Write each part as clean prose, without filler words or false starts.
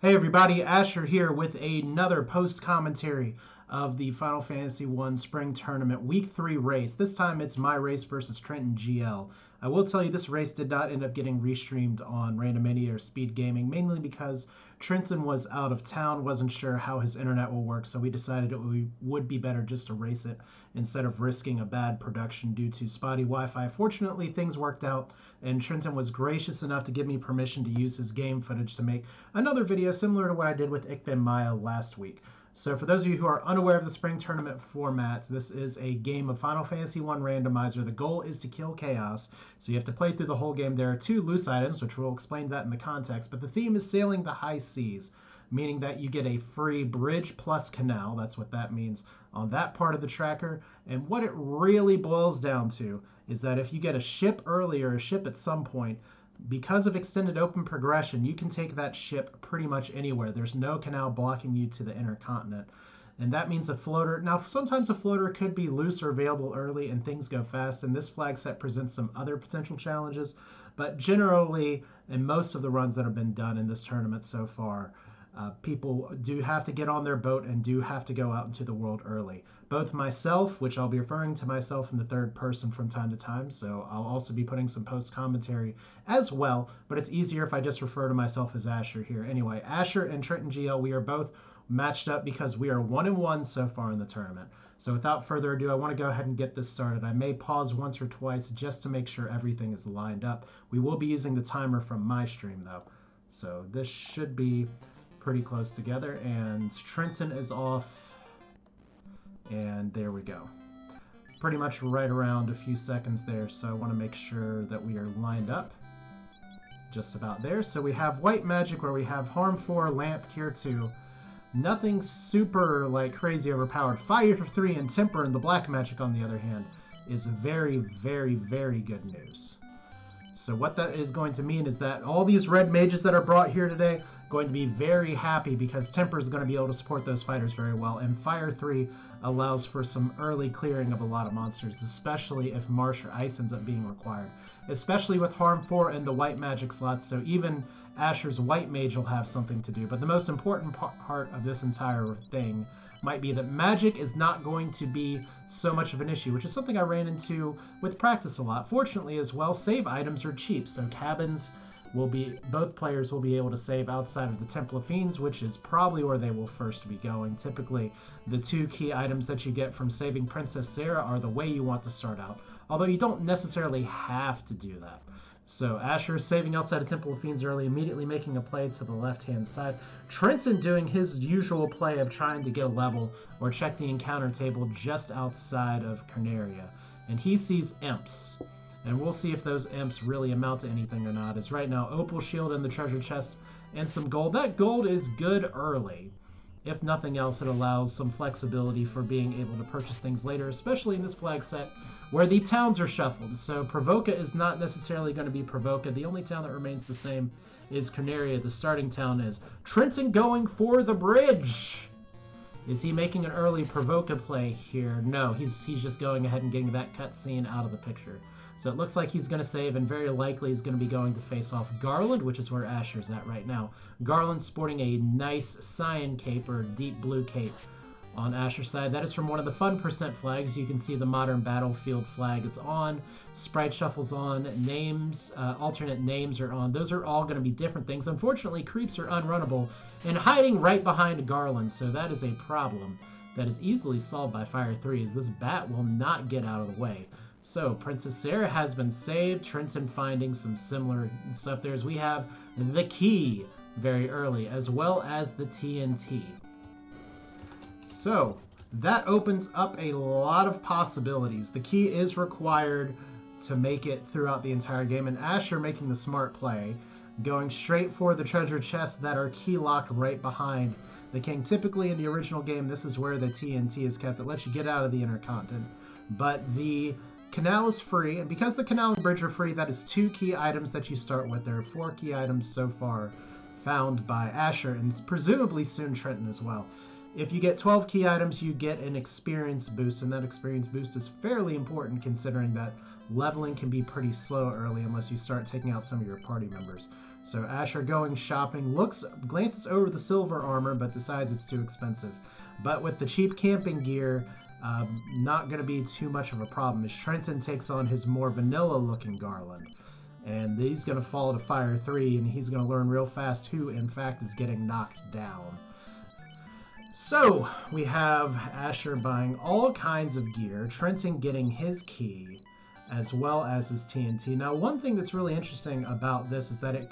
Hey everybody, Asher here with another post commentary of the Final Fantasy 1 Spring Tournament Week 3 race. This time it's my race versus TrintonGL. I will tell you this race did not end up getting restreamed on Randomania or Speedgaming, mainly because Trenton was out of town, wasn't sure how his internet will work, so we decided it would be better just to race it instead of risking a bad production due to spotty Wi-Fi. Fortunately, things worked out, and Trenton was gracious enough to give me permission to use his game footage to make another video similar to what I did with FF1 last week. So for those of you who are unaware of the Spring Tournament formats, this is a game of Final Fantasy 1 Randomizer. The goal is to kill chaos, so you have to play through the whole game. There are 2 loose items, which we'll explain that in the context, but the theme is sailing the high seas, meaning that you get a free bridge plus canal, that's what that means, on that part of the tracker. And what it really boils down to is that if you get a ship early or a ship at some point, because of extended open progression, you can take that ship pretty much anywhere. There's no canal blocking you to the inner continent. And that means a floater. Now, sometimes a floater could be loose or available early and things go fast, and this flag set presents some other potential challenges. But generally, in most of the runs that have been done in this tournament so far, people do have to get on their boat and do have to go out into the world early. Both myself, which I'll be referring to myself in the third person from time to time, so I'll also be putting some post commentary as well, but it's easier if I just refer to myself as Asher here. Anyway, Asher and TrintonGL, we are both matched up because we are 1-1 so far in the tournament. So without further ado, I want to go ahead and get this started. I may pause once or twice just to make sure everything is lined up. We will be using the timer from my stream though, so this should be pretty close together, and Trenton is off, and there we go. Pretty much right around a few seconds there, so I want to make sure that we are lined up just about there. So we have white magic where we have harm 4, lamp, cure 2. Nothing super like crazy overpowered. Fire 3 and temper, and the black magic on the other hand is very, very, very good news. So what that is going to mean is that all these red mages that are brought here today going to be very happy because Temper is going to be able to support those fighters very well, and Fire 3 allows for some early clearing of a lot of monsters, especially if Marsh or Ice ends up being required, especially with Harm 4 and the white magic slots, so even Asher's white mage will have something to do. But the most important part of this entire thing might be that magic is not going to be so much of an issue, which is something I ran into with practice a lot. Fortunately as well, save items are cheap, so cabins will be, both players will be able to save outside of the Temple of Fiends, which is probably where they will first be going. Typically, the 2 key items that you get from saving Princess Sarah are the way you want to start out, although you don't necessarily have to do that. So Asher is saving outside of Temple of Fiends early, immediately making a play to the left-hand side. Trenton doing his usual play of trying to get a level or check the encounter table just outside of Carnaria. And he sees imps. And we'll see if those imps really amount to anything or not. As right now, Opal Shield in the treasure chest and some gold. That gold is good early. If nothing else, it allows some flexibility for being able to purchase things later, especially in this flag set where the towns are shuffled. So Provoca is not necessarily going to be Provoca. The only town that remains the same is Carnaria. The starting town is Trenton going for the bridge. Is he making an early Provoca play here? No, he's just going ahead and getting that cutscene out of the picture. So it looks like he's going to save, and very likely he's going to be going to face off Garland, which is where Asher's at right now. Garland's sporting a nice cyan cape, or deep blue cape, on Asher's side. That is from one of the fun percent flags. You can see the modern battlefield flag is on, sprite shuffle's on, names, alternate names are on. Those are all going to be different things. Unfortunately, creeps are unrunnable and hiding right behind Garland, so that is a problem that is easily solved by Fire 3, as this bat will not get out of the way. So Princess Sarah has been saved. Trenton finding some similar stuff there, as we have the key very early, as well as the TNT. So that opens up a lot of possibilities. The key is required to make it throughout the entire game, and Asher making the smart play, going straight for the treasure chests that are key locked right behind the king. Typically in the original game, this is where the TNT is kept. It lets you get out of the inner continent, but the canal is free, and because the canal and bridge are free, that is 2 key items that you start with. There are 4 key items so far found by Asher, and presumably soon Trenton as well. If you get 12 key items, you get an experience boost, and that experience boost is fairly important considering that leveling can be pretty slow early unless you start taking out some of your party members. So Asher going shopping, glances over the silver armor, but decides it's too expensive. But with the cheap camping gear, not going to be too much of a problem as Trenton takes on his more vanilla-looking Garland. And he's going to fall to Fire 3, and he's going to learn real fast who, in fact, is getting knocked down. So, we have Asher buying all kinds of gear, Trenton getting his key, as well as his TNT. Now, one thing that's really interesting about this is that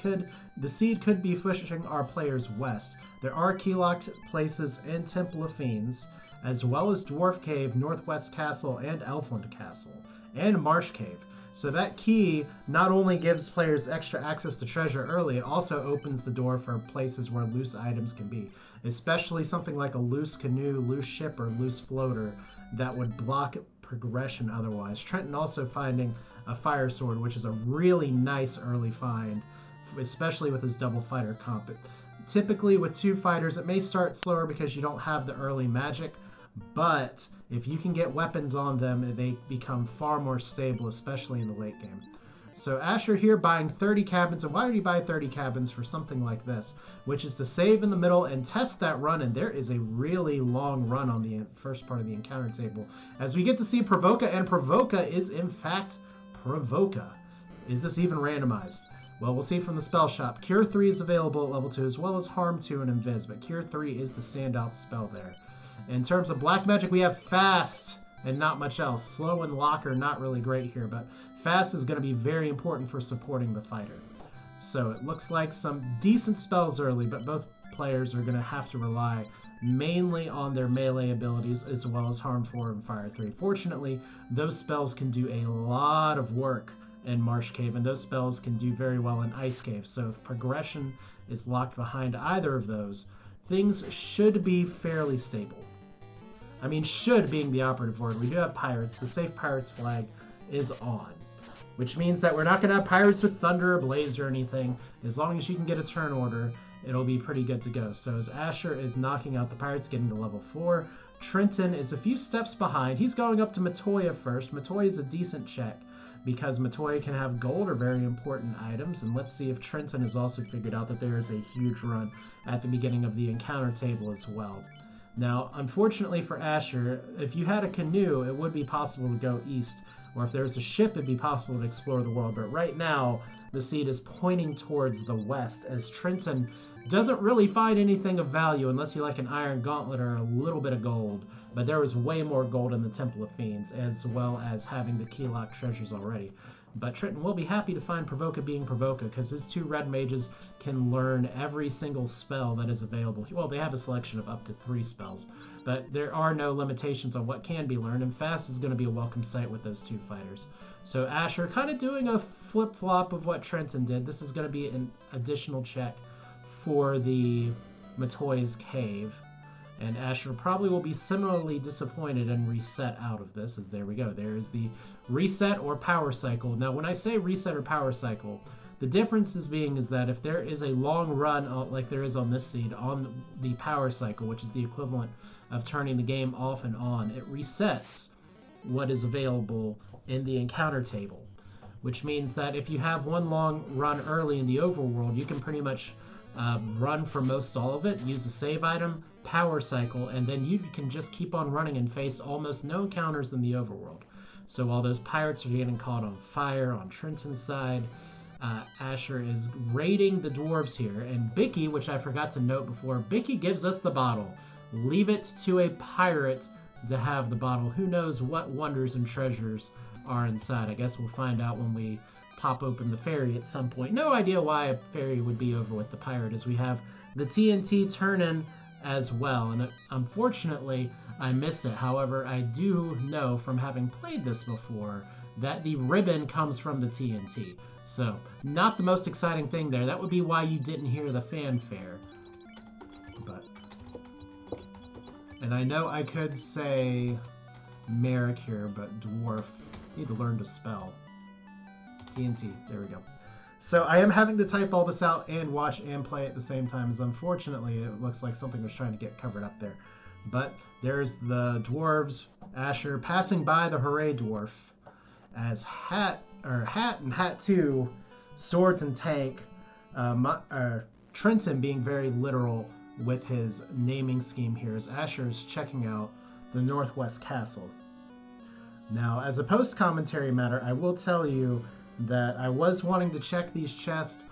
the seed could be pushing our players west. There are key-locked places in Temple of Fiends, as well as Dwarf Cave, Northwest Castle, and Elfland Castle, and Marsh Cave. So that key not only gives players extra access to treasure early, it also opens the door for places where loose items can be, especially something like a loose canoe, loose ship, or loose floater that would block progression otherwise. Trenton also finding a fire sword, which is a really nice early find, especially with his double fighter comp. Typically with 2 fighters, it may start slower because you don't have the early magic, but if you can get weapons on them, they become far more stable, especially in the late game. So Asher here buying 30 cabins, and why would he buy 30 cabins for something like this? Which is to save in the middle and test that run, and there is a really long run on the first part of the encounter table. As we get to see Provoca, and Provoca is in fact Provoca. Is this even randomized? Well, we'll see from the spell shop. Cure 3 is available at level 2, as well as Harm 2 and Invis, but Cure 3 is the standout spell there. In terms of black magic, we have Fast and not much else. Slow and Locker, not really great here, but Fast is going to be very important for supporting the fighter. So it looks like some decent spells early, but both players are going to have to rely mainly on their melee abilities as well as Harm 4 and Fire 3. Fortunately, those spells can do a lot of work in Marsh Cave, and those spells can do very well in Ice Cave. So if progression is locked behind either of those, things should be fairly stable. I mean, should being the operative word. We do have pirates. The safe pirates flag is on, which means that we're not going to have pirates with thunder or blaze or anything. As long as you can get a turn order, it'll be pretty good to go. So as Asher is knocking out the pirates, getting to level 4, Trenton is a few steps behind. He's going up to Matoya first. Matoya is a decent check because Matoya can have gold or very important items. And let's see if Trenton has also figured out that there is a huge run at the beginning of the encounter table as well. Now, unfortunately for Asher, if you had a canoe, it would be possible to go east, or if there was a ship, it'd be possible to explore the world. But right now, the seed is pointing towards the west, as Trenton doesn't really find anything of value unless you like an iron gauntlet or a little bit of gold. But there was way more gold in the Temple of Fiends, as well as having the key lock treasures already. But Trenton will be happy to find Provoca being Provoca, because his 2 red mages can learn every single spell that is available. Well, they have a selection of up to 3 spells, but there are no limitations on what can be learned, and Fast is going to be a welcome sight with those 2 fighters. So Asher kind of doing a flip-flop of what Trenton did. This is going to be an additional check for the Matoya's Cave. And Asher probably will be similarly disappointed and reset out of this, as there we go. There is the reset or power cycle. Now, when I say reset or power cycle, the difference is that if there is a long run, like there is on this seed, on the power cycle, which is the equivalent of turning the game off and on, it resets what is available in the encounter table, which means that if you have one long run early in the overworld, you can pretty much run for most all of it, use the save item, power cycle, and then you can just keep on running and face almost no encounters in the overworld. So while those pirates are getting caught on fire on Trenton's side, Asher is raiding the dwarves here, and Bicky, which I forgot to note before, Bicky gives us the bottle. Leave it to a pirate to have the bottle. Who knows what wonders and treasures are inside. I guess we'll find out when we pop open the ferry at some point. No idea why a ferry would be over with the pirate, as we have the TNT turn-in as well, and unfortunately I missed it. However, I do know from having played this before that the ribbon comes from the TNT, so not the most exciting thing there. That would be why you didn't hear the fanfare. And I know I could say Merrick here, but dwarf, need to learn to spell. TNT, there we go. So I am having to type all this out and watch and play at the same time, as unfortunately it looks like something was trying to get covered up there. But there's the dwarves, Asher passing by the Hooray Dwarf, as Hat and Hat 2, Swords and Tank, Trenton being very literal with his naming scheme here as Asher's checking out the Northwest Castle. Now, as a post-commentary matter, I will tell you that I was wanting to check these chests,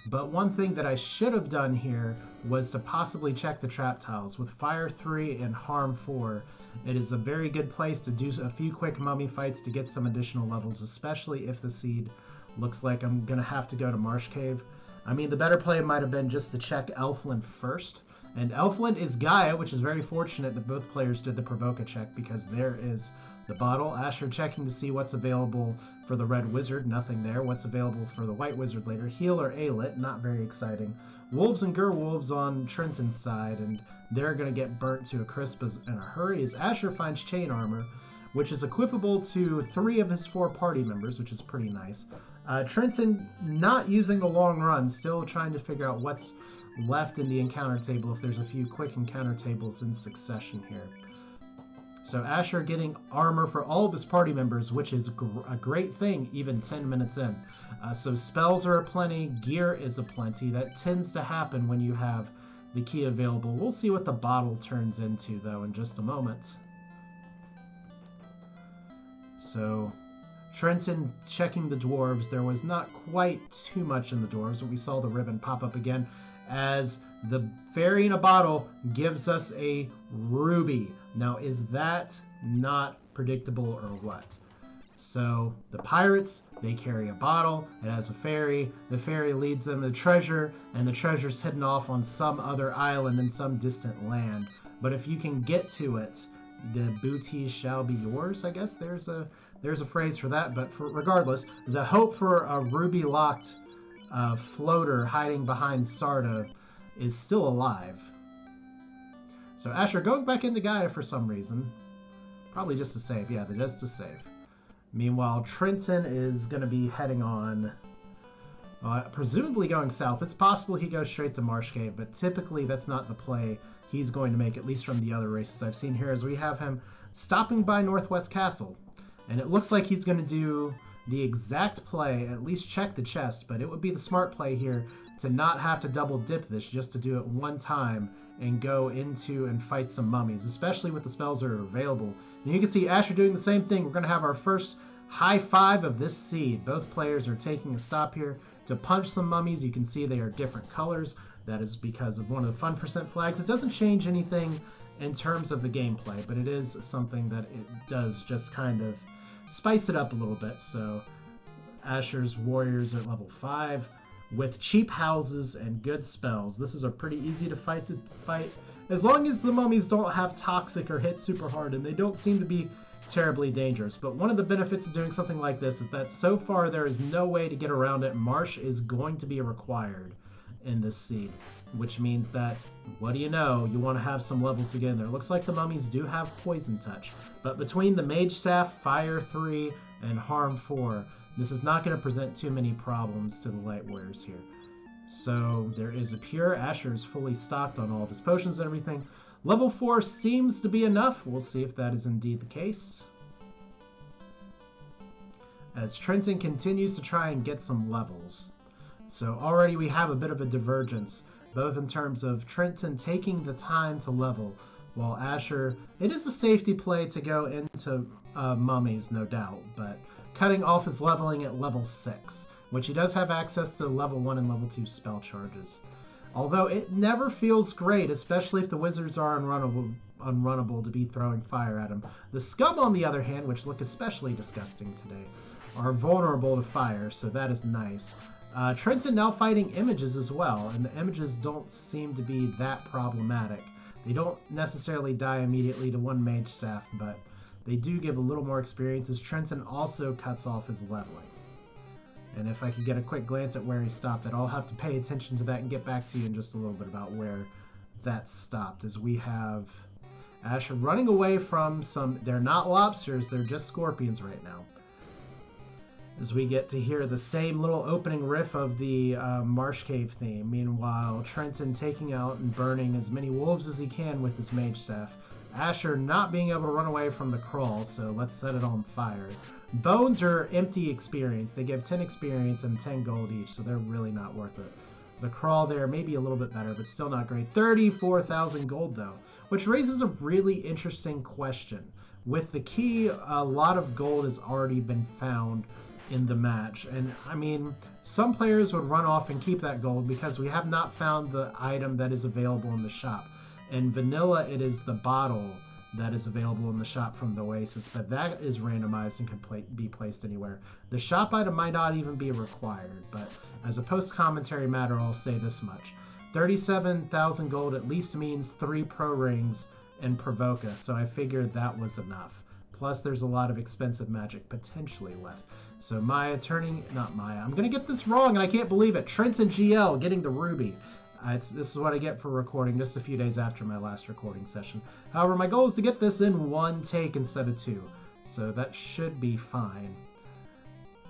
but one thing that I should have done here was to possibly check the trap tiles. With Fire 3 and Harm 4, it is a very good place to do a few quick mummy fights to get some additional levels, especially if the seed looks like I'm going to have to go to Marsh Cave. I mean, the better play might have been just to check Elfland first. And Elfland is Gaia, which is very fortunate that both players did the Provoca check, because there is the bottle. Asher checking to see what's available for the Red Wizard. Nothing there. What's available for the White Wizard later. Heal or Alit. Not very exciting. Wolves and Gerwolves on Trenton's side, and they're going to get burnt to a crisp in a hurry as Asher finds Chain Armor, which is equipable to 3 of his 4 party members, which is pretty nice. Trenton not using the long run, still trying to figure out what's left in the encounter table if there's a few quick encounter tables in succession here. So Asher getting armor for all of his party members, which is a great thing even 10 minutes in. So spells are aplenty, gear is aplenty. That tends to happen when you have the key available. We'll see what the bottle turns into though in just a moment. So Trenton checking the dwarves. There was not quite too much in the dwarves, but we saw the ribbon pop up again as the fairy in a bottle gives us a ruby. Now, is that not predictable or what? So the pirates, they carry a bottle. It has a fairy. The fairy leads them to treasure, and the treasure's hidden off on some other island in some distant land. But if you can get to it, the booty shall be yours. I guess there's a phrase for that. But regardless, the hope for a ruby-locked floater hiding behind Sarda is still alive. So Asher going back into Gaia for some reason. Probably just to save. Yeah, just to save. Meanwhile, Trenton is going to be heading on, presumably going south. It's possible he goes straight to Marsh Cave, but typically that's not the play he's going to make, at least from the other races I've seen here, as we have him stopping by Northwest Castle. And it looks like he's going to do the exact play, at least check the chest, but it would be the smart play here to not have to double dip this, just to do it one time and go into and fight some mummies, especially with the spells that are available. And you can see Asher doing the same thing. We're going to have our first high five of this seed. Both players are taking a stop here to punch some mummies. You can see they are different colors. That is because of one of the fun percent flags. It doesn't change anything in terms of the gameplay, but it is something that it does just kind of spice it up a little bit. So Asher's warriors at level 5 with cheap houses and good spells. This is a pretty easy to fight as long as the mummies don't have toxic or hit super hard, and they don't seem to be terribly dangerous. But one of the benefits of doing something like this is that so far there is no way to get around it. Marsh is going to be required in this seed, which means that, what do you know, you want to have some levels to get in there. Looks like the mummies do have poison touch, but between the Mage Staff, Fire 3, and Harm 4, this is not going to present too many problems to the Light Warriors here. So there is a pure. Asher is fully stocked on all of his potions and everything. Level 4 seems to be enough. We'll see if that is indeed the case, as Trenton continues to try and get some levels. So already we have a bit of a divergence, both in terms of Trenton taking the time to level, while Asher, it is a safety play to go into mummies, no doubt, but cutting off his leveling at level 6, which he does have access to level 1 and level 2 spell charges. Although it never feels great, especially if the wizards are unrunnable to be throwing fire at him. The scum, on the other hand, which look especially disgusting today, are vulnerable to fire, so that is nice. Trenton now fighting images as well, and the images don't seem to be that problematic. They don't necessarily die immediately to one Mage Staff, but they do give a little more experience, as Trenton also cuts off his leveling. And if I could get a quick glance at where he stopped, I'll have to pay attention to that and get back to you in just a little bit about where that stopped, as we have Asher running away from some, they're not lobsters, they're just scorpions right now. As we get to hear the same little opening riff of the Marsh Cave theme. Meanwhile, Trenton taking out and burning as many wolves as he can with his Mage Staff. Asher not being able to run away from the crawl, so let's set it on fire. Bones are empty experience. They give 10 experience and 10 gold each, so they're really not worth it. The crawl there may be a little bit better, but still not great. 34,000 gold, though, which raises a really interesting question. With the key, a lot of gold has already been found in the match. And, I mean, some players would run off and keep that gold because we have not found the item that is available in the shop. In vanilla, it is the bottle that is available in the shop from the Oasis, but that is randomized and can be placed anywhere. The shop item might not even be required, but as a post-commentary matter, I'll say this much. 37,000 gold at least means 3 pro rings and Provoca, so I figured that was enough. Plus, there's a lot of expensive magic potentially left. So Maya turning, not Maya, I'm going to get this wrong and I can't believe it. TrintonGL getting the ruby. This is what I get for recording just a few days after my last recording session. However, my goal is to get this in 1 take instead of 2. So that should be fine.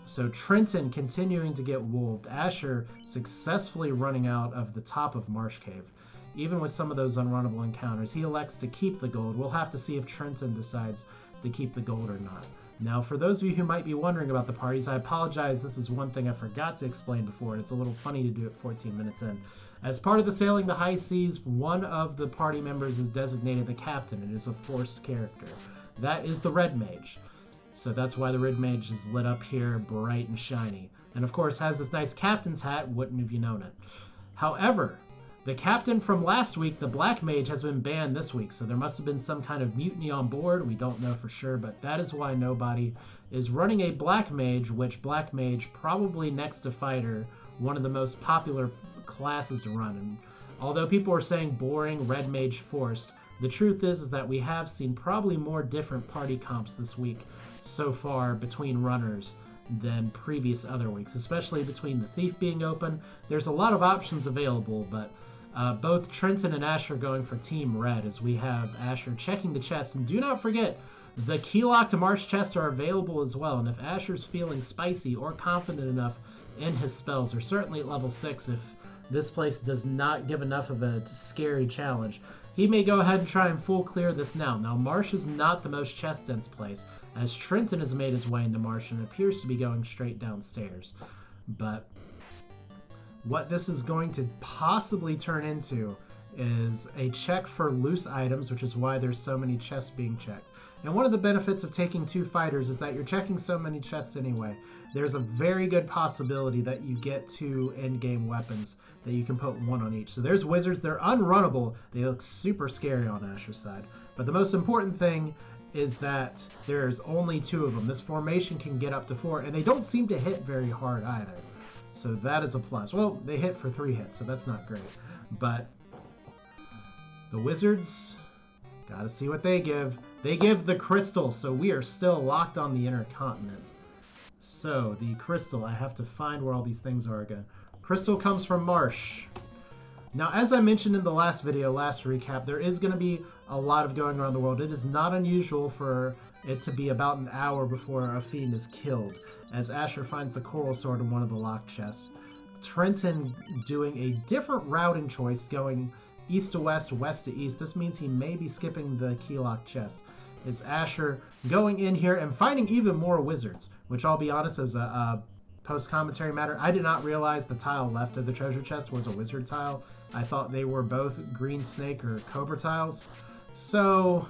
So Trenton continuing to get wolved. Asher successfully running out of the top of Marsh Cave. Even with some of those unrunnable encounters, he elects to keep the gold. We'll have to see if Trenton decides to keep the gold or not. Now, for those of you who might be wondering about the parties, I apologize. This is one thing I forgot to explain before, and it's a little funny to do it 14 minutes in. As part of the Sailing the High Seas, one of the party members is designated the captain. It is a forced character. That is the Red Mage. So that's why the Red Mage is lit up here, bright and shiny. And of course has this nice captain's hat, wouldn't have you known it. However, the captain from last week, the Black Mage, has been banned this week, so there must have been some kind of mutiny on board. We don't know for sure, but that is why nobody is running a Black Mage, which Black Mage, probably next to Fighter, one of the most popular classes to run. And although people are saying boring, Red Mage forced, the truth is that we have seen probably more different party comps this week so far between runners than previous other weeks, especially between the Thief being open. There's a lot of options available, but both Trenton and Asher going for Team Red, as we have Asher checking the chest. And do not forget, the key-locked Marsh chests are available as well. And if Asher's feeling spicy or confident enough in his spells, or certainly at level 6 if this place does not give enough of a scary challenge, he may go ahead and try and full clear this now. Now, Marsh is not the most chest-dense place, as Trenton has made his way into Marsh and appears to be going straight downstairs. But what this is going to possibly turn into is a check for loose items, which is why there's so many chests being checked. And one of the benefits of taking 2 fighters is that you're checking so many chests anyway. There's a very good possibility that you get 2 endgame weapons that you can put 1 on each. So there's wizards. They're unrunnable. They look super scary on Asher's side. But the most important thing is that there's only 2 of them. This formation can get up to 4, and they don't seem to hit very hard either. So that is a plus. Well, they hit for 3 hits, so that's not great. But the wizards, gotta see what they give. They give the crystal, so we are still locked on the inner continent. So the crystal, I have to find where all these things are again. Crystal comes from Marsh. Now, as I mentioned in the last video, last recap, there is going to be a lot of going around the world. It is not unusual for it to be about an hour before a fiend is killed, as Asher finds the coral sword in one of the locked chests. Trenton doing a different routing choice, going east to west, west to east. This means he may be skipping the key lock chest. Is Asher going in here and finding even more wizards, which I'll be honest, as a post-commentary matter, I did not realize the tile left of the treasure chest was a wizard tile. I thought they were both green snake or cobra tiles. So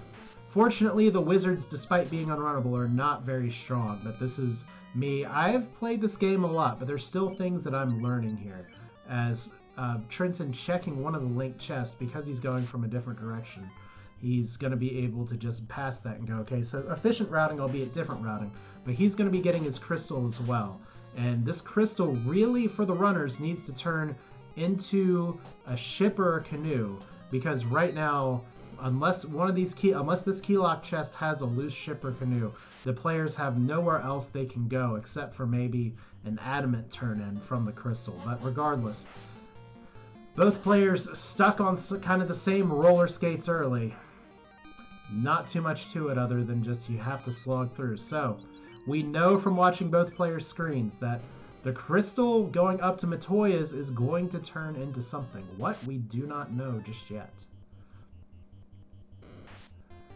fortunately, the wizards, despite being unrunnable, are not very strong. But this is me. I've played this game a lot, but there's still things that I'm learning here. As Trenton checking one of the linked chests, because he's going from a different direction, he's going to be able to just pass that and go, okay, so efficient routing, albeit different routing. But he's going to be getting his crystal as well. And this crystal really, for the runners, needs to turn into a ship or a canoe, because right now, unless this key lock chest has a loose ship or canoe, the players have nowhere else they can go except for maybe an adamant turn-in from the crystal. But regardless, both players stuck on kind of the same roller skates early. Not too much to it other than just you have to slog through. So we know from watching both players' screens that the crystal going up to Matoya's is going to turn into something. What? We do not know just yet.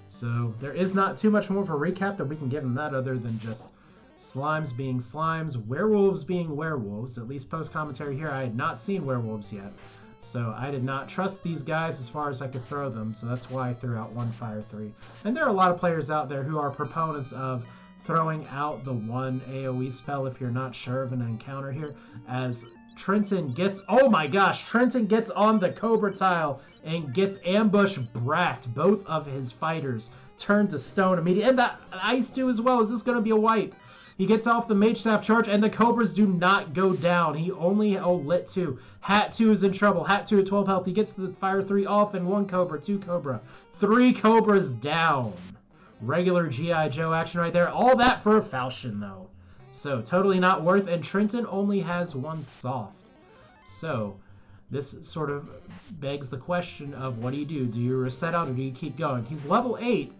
So there is not too much more of a recap that we can give in that other than just slimes being slimes, werewolves being werewolves. At least post-commentary here, I had not seen werewolves yet. So I did not trust these guys as far as I could throw them, so that's why I threw out one Fire 3. And there are a lot of players out there who are proponents of throwing out the one AoE spell if you're not sure of an encounter here, as Trenton gets, oh my gosh, Trenton gets on the Cobra tile and gets ambush bracked. Both of his fighters turn to stone immediately. And that Ice 2 as well. Is this going to be a wipe? He gets off the Mage Staff charge, and the Cobras do not go down. He only, Lit 2. Hat 2 is in trouble. Hat 2 at 12 health. He gets the Fire 3 off, and 1 Cobra, 2 Cobra. 3 Cobras down. Regular G.I. Joe action right there. All that for a falchion, though. So, totally not worth, and Trenton only has 1 soft. So, this sort of begs the question of what do? Do you reset out or do you keep going? He's level 8,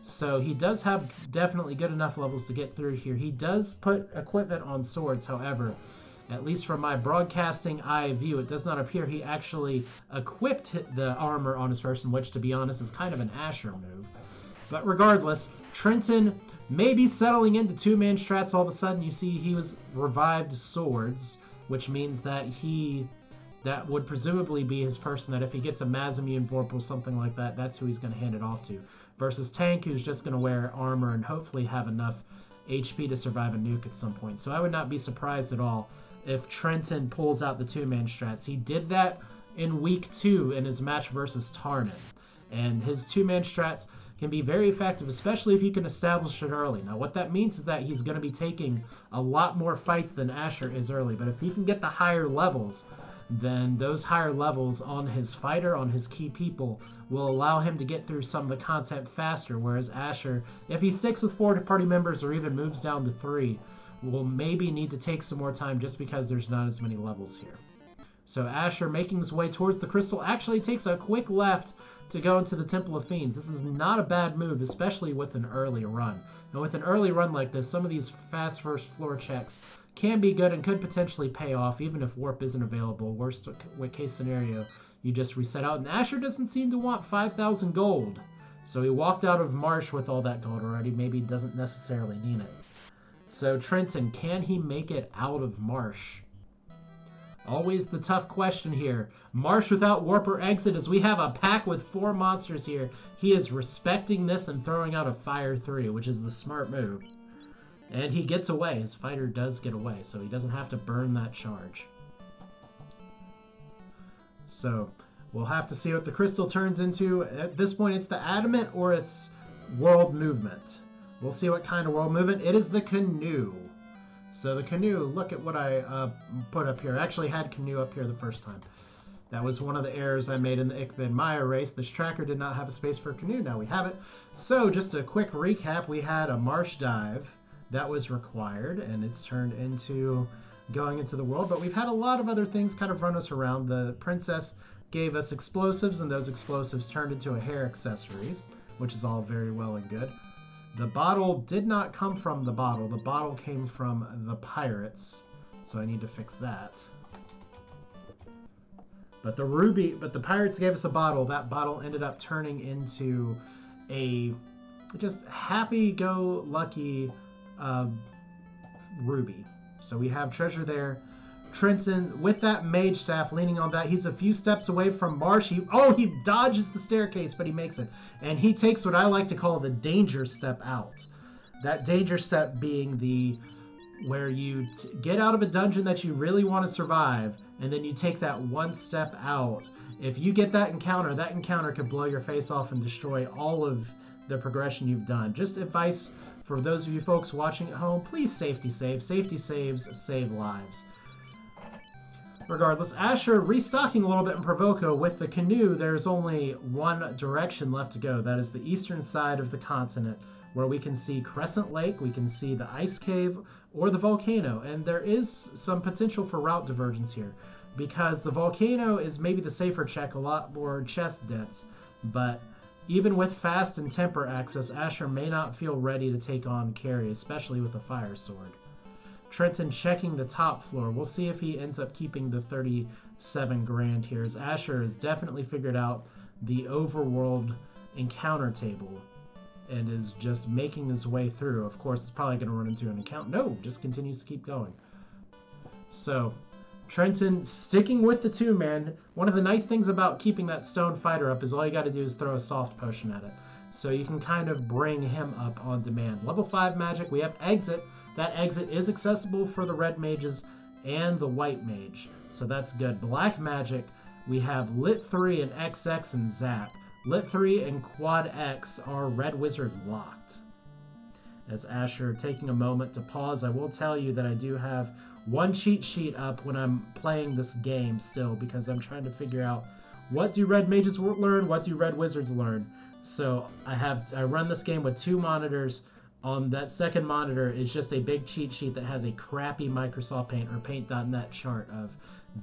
so he does have definitely good enough levels to get through here. He does put equipment on swords, however, at least from my broadcasting eye view, it does not appear he actually equipped the armor on his person, which, to be honest, is kind of an Asher move. But regardless, Trenton may be settling into 2-man strats all of a sudden. You see he was revived swords, which means that that would presumably be his person, that if he gets a Masamune Vorpal, something like that, that's who he's going to hand it off to. Versus Tank, who's just going to wear armor and hopefully have enough HP to survive a nuke at some point. So I would not be surprised at all if Trenton pulls out the 2-man strats. He did that in week 2 in his match versus Tarnin. And his 2-man strats can be very effective, especially if you can establish it early. Now, what that means is that he's going to be taking a lot more fights than Asher is early. But if he can get the higher levels, then those higher levels on his fighter, on his key people, will allow him to get through some of the content faster. Whereas Asher, if he sticks with 4 party members or even moves down to 3, will maybe need to take some more time just because there's not as many levels here. So Asher, making his way towards the crystal, actually takes a quick left to go into the Temple of Fiends. This is not a bad move, especially with an early run. Now, with an early run like this, some of these fast first floor checks can be good and could potentially pay off, even if Warp isn't available. Worst case scenario, you just reset out. And Asher doesn't seem to want 5,000 gold. So he walked out of Marsh with all that gold already. Maybe doesn't necessarily need it. So Trenton, can he make it out of Marsh? Always the tough question here. Marsh without Warp or Exit, as we have a pack with 4 monsters here. He is respecting this and throwing out a Fire 3, which is the smart move. And he gets away. His fighter does get away, so he doesn't have to burn that charge. So we'll have to see what the crystal turns into. At this point, it's the adamant or it's world movement. We'll see what kind of world movement. It is the canoe. So the canoe, look at what I put up here. I actually had canoe up here the first time. That was one of the errors I made in the Ikbid Maya race. This tracker did not have a space for a canoe. Now we have it. So just a quick recap. We had a marsh dive that was required, and it's turned into going into the world. But we've had a lot of other things kind of run us around. The princess gave us explosives, and those explosives turned into a hair accessories, which is all very well and good. The bottle did not come from the bottle. The bottle came from the pirates, so I need to fix that. But the pirates gave us a bottle. That bottle ended up turning into a just happy-go-lucky ruby. So we have treasure there. Trenton, with that mage staff, leaning on that, he's a few steps away from Marsh. He dodges the staircase, but he makes it. And he takes what I like to call the danger step out. That danger step being where you get out of a dungeon that you really want to survive, and then you take that one step out. If you get that encounter could blow your face off and destroy all of the progression you've done. Just advice for those of you folks watching at home, please safety save. Safety saves save lives. Regardless, Asher restocking a little bit in Provoco. With the canoe, there's only one direction left to go. That is the eastern side of the continent, where we can see Crescent Lake, we can see the Ice Cave, or the volcano. And there is some potential for route divergence here, because the volcano is maybe the safer check, a lot more chest dense. But even with fast and temper access, Asher may not feel ready to take on carry, especially with a fire sword. Trenton checking the top floor. We'll see if he ends up keeping the 37 grand here, as Asher has definitely figured out the overworld encounter table. and is just making his way through. Of course, it's probably going to run into an account. No, just continues to keep going. So, Trenton sticking with the 2-man. One of the nice things about keeping that stone fighter up is all you got to do is throw a soft potion at it. So you can kind of bring him up on demand. Level 5 magic, we have exit. That exit is accessible for the red mages and the white mage. So that's good. Black magic, we have Lit 3 and XX and Zap. Lit 3 and Quad X are red wizard locked. As Asher taking a moment to pause, I will tell you that I do have one cheat sheet up when I'm playing this game still, because I'm trying to figure out what do red mages learn, what do red wizards learn. So I run this game with 2 monitors. On that second monitor is just a big cheat sheet that has a crappy Microsoft Paint or Paint.net chart of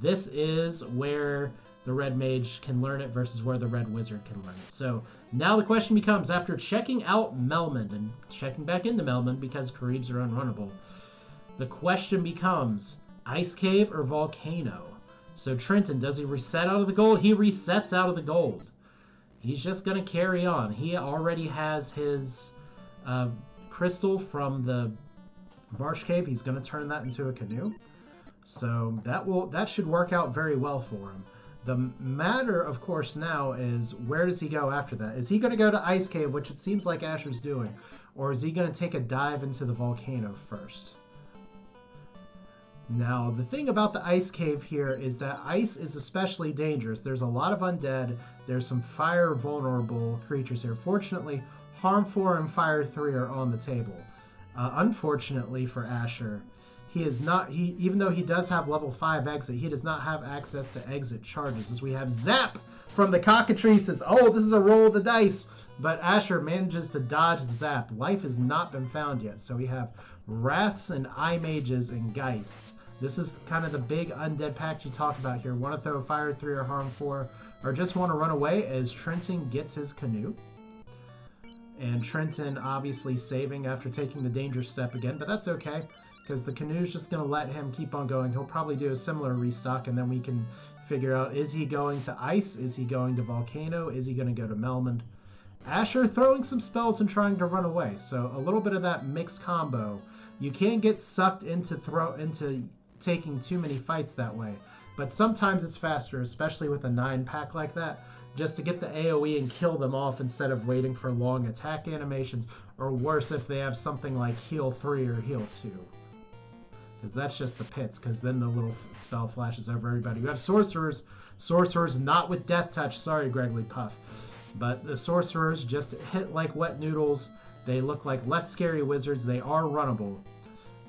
this is where the red mage can learn it versus where the red wizard can learn it. So now the question becomes, after checking out Melmond and checking back into Melmond because Caribs are unrunnable, the question becomes Ice Cave or Volcano. So Trenton, does he reset out of the gold? He resets out of the gold. He's just going to carry on. He already has his crystal from the marsh cave. He's going to turn that into a canoe. So that should work out very well for him. The matter, of course, now is where does he go after that? Is he going to go to Ice Cave, which it seems like Asher's doing, or is he going to take a dive into the volcano first? Now, the thing about the Ice Cave here is that ice is especially dangerous. There's a lot of undead. There's some fire vulnerable creatures here. Fortunately, Harm 4 and Fire 3 are on the table. Unfortunately for Asher, even though he does have level 5 exit, he does not have access to exit charges, as we have Zap from the cockatrices. Oh, this is a roll of the dice. But Asher manages to dodge the Zap. Life has not been found yet. So we have Wraths and Eye Mages and Geists. This is kind of the big undead pact you talk about here. Want to throw Fire 3 or Harm 4, or just want to run away as Trenton gets his canoe. And Trenton obviously saving after taking the danger step again, but that's okay, because the canoe's just going to let him keep on going. He'll probably do a similar restock, and then we can figure out, is he going to Ice? Is he going to Volcano? Is he going to go to Melmond? Asher throwing some spells and trying to run away. So a little bit of that mixed combo. You can't get sucked into taking too many fights that way. But sometimes it's faster, especially with a 9-pack like that, just to get the AoE and kill them off instead of waiting for long attack animations, or worse if they have something like Heal 3 or Heal 2. Because that's just the pits, because then the little spell flashes over everybody. You have sorcerers not with Death Touch, sorry Gregory Puff. But the sorcerers just hit like wet noodles. They look like less scary wizards. They are runnable.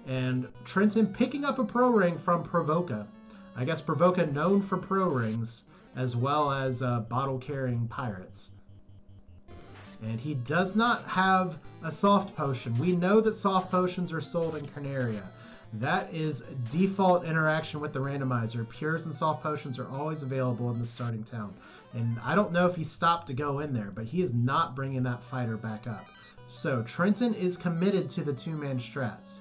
And Trenton picking up a pro ring from Provoca. I guess Provoca known for pro rings, as well as bottle carrying pirates. And he does not have a soft potion. We know that soft potions are sold in Carnaria. That is default interaction with the randomizer. Pures and soft potions are always available in the starting town. And I don't know if he stopped to go in there, but he is not bringing that fighter back up. So Trenton is committed to the 2-man strats.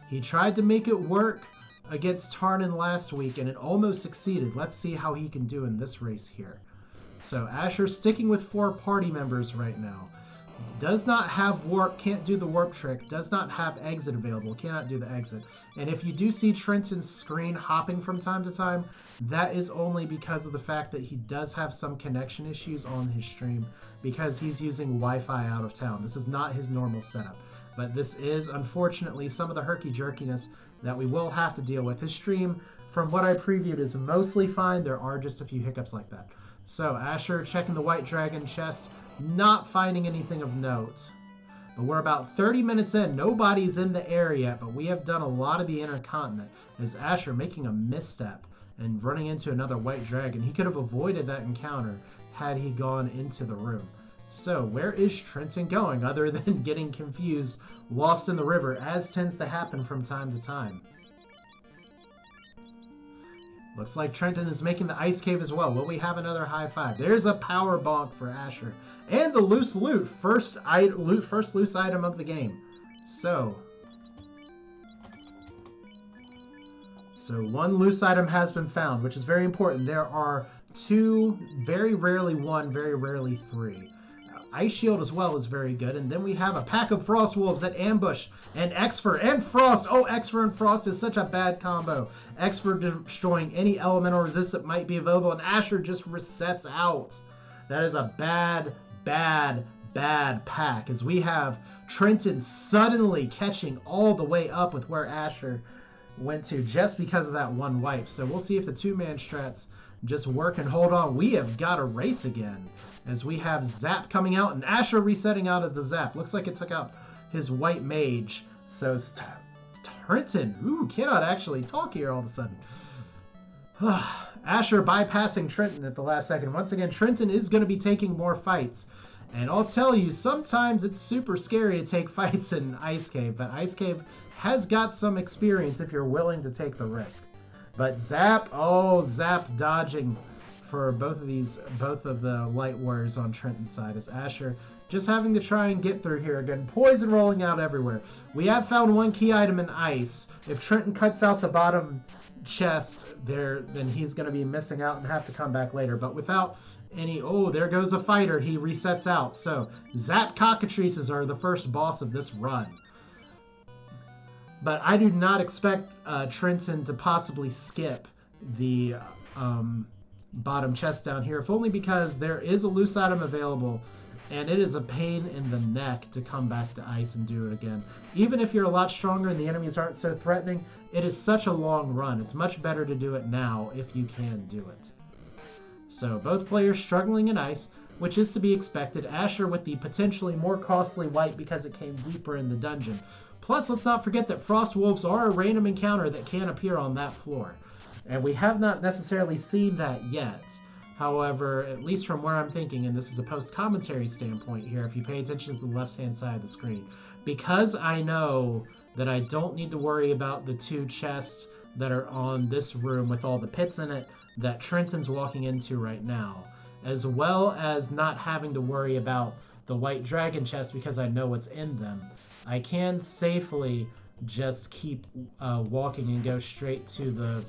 He tried to make it work against Tarnan last week, and it almost succeeded. Let's see how he can do in this race here. So Asher sticking with 4 party members right now. Does not have warp, can't do the warp trick, does not have exit available, cannot do the exit. And if you do see Trenton's screen hopping from time to time, that is only because of the fact that he does have some connection issues on his stream, because he's using Wi-Fi out of town. This is not his normal setup. But this is, unfortunately, some of the herky-jerkiness that we will have to deal with. His stream, from what I previewed, is mostly fine. There are just a few hiccups like that. So, Asher checking the White Dragon chest, not finding anything of note. But we're about 30 minutes in. Nobody's in the air yet, but we have done a lot of the intercontinent. As Asher making a misstep and running into another White Dragon. He could have avoided that encounter had he gone into the room. So, where is Trenton going other than getting confused, lost in the river, as tends to happen from time to time? Looks like Trenton is making the ice cave as well. Will we have another high five? There's a power bonk for Asher. And the loose loot. First loose item of the game. So one loose item has been found, which is very important. There are 2, very rarely 1, very rarely 3. Ice Shield as well is very good. And then we have a pack of Frost Wolves that ambush. And Exfer and Frost. Oh, Exfer and Frost is such a bad combo. Exfer destroying any elemental resist that might be available. And Asher just resets out. That is a bad, bad, bad pack. As we have Trenton suddenly catching all the way up with where Asher went to just because of that one wipe. So we'll see if the two-man strats just work and hold on. We have got a race again as we have Zap coming out and Asher resetting out of the Zap. Looks like it took out his white mage. So Trenton, cannot actually talk here all of a sudden. Asher bypassing Trenton at the last second. Once again, Trenton is going to be taking more fights. And I'll tell you, sometimes it's super scary to take fights in Ice Cave, but Ice Cave has got some experience if you're willing to take the risk. But Zap dodging for both of the Light Warriors on Trenton's side as Asher just having to try and get through here again. Poison rolling out everywhere. We have found one key item in Ice. If Trenton cuts out the bottom chest there, then he's going to be missing out and have to come back later. But without any, there goes a fighter. He resets out. So Zap Cockatrices are the first boss of this run. But I do not expect Trenton to possibly skip the bottom chest down here, if only because there is a loose item available, and it is a pain in the neck to come back to Ice and do it again. Even if you're a lot stronger and the enemies aren't so threatening, it is such a long run. It's much better to do it now if you can do it. So both players struggling in Ice, which is to be expected. Asher with the potentially more costly wipe because it came deeper in the dungeon. Plus, let's not forget that Frost Wolves are a random encounter that can appear on that floor. And we have not necessarily seen that yet. However, at least from where I'm thinking, and this is a post-commentary standpoint here, if you pay attention to the left-hand side of the screen, because I know that I don't need to worry about the two chests that are on this room with all the pits in it that Trenton's walking into right now, as well as not having to worry about the white dragon chest because I know what's in them, I can safely just keep walking and go straight to the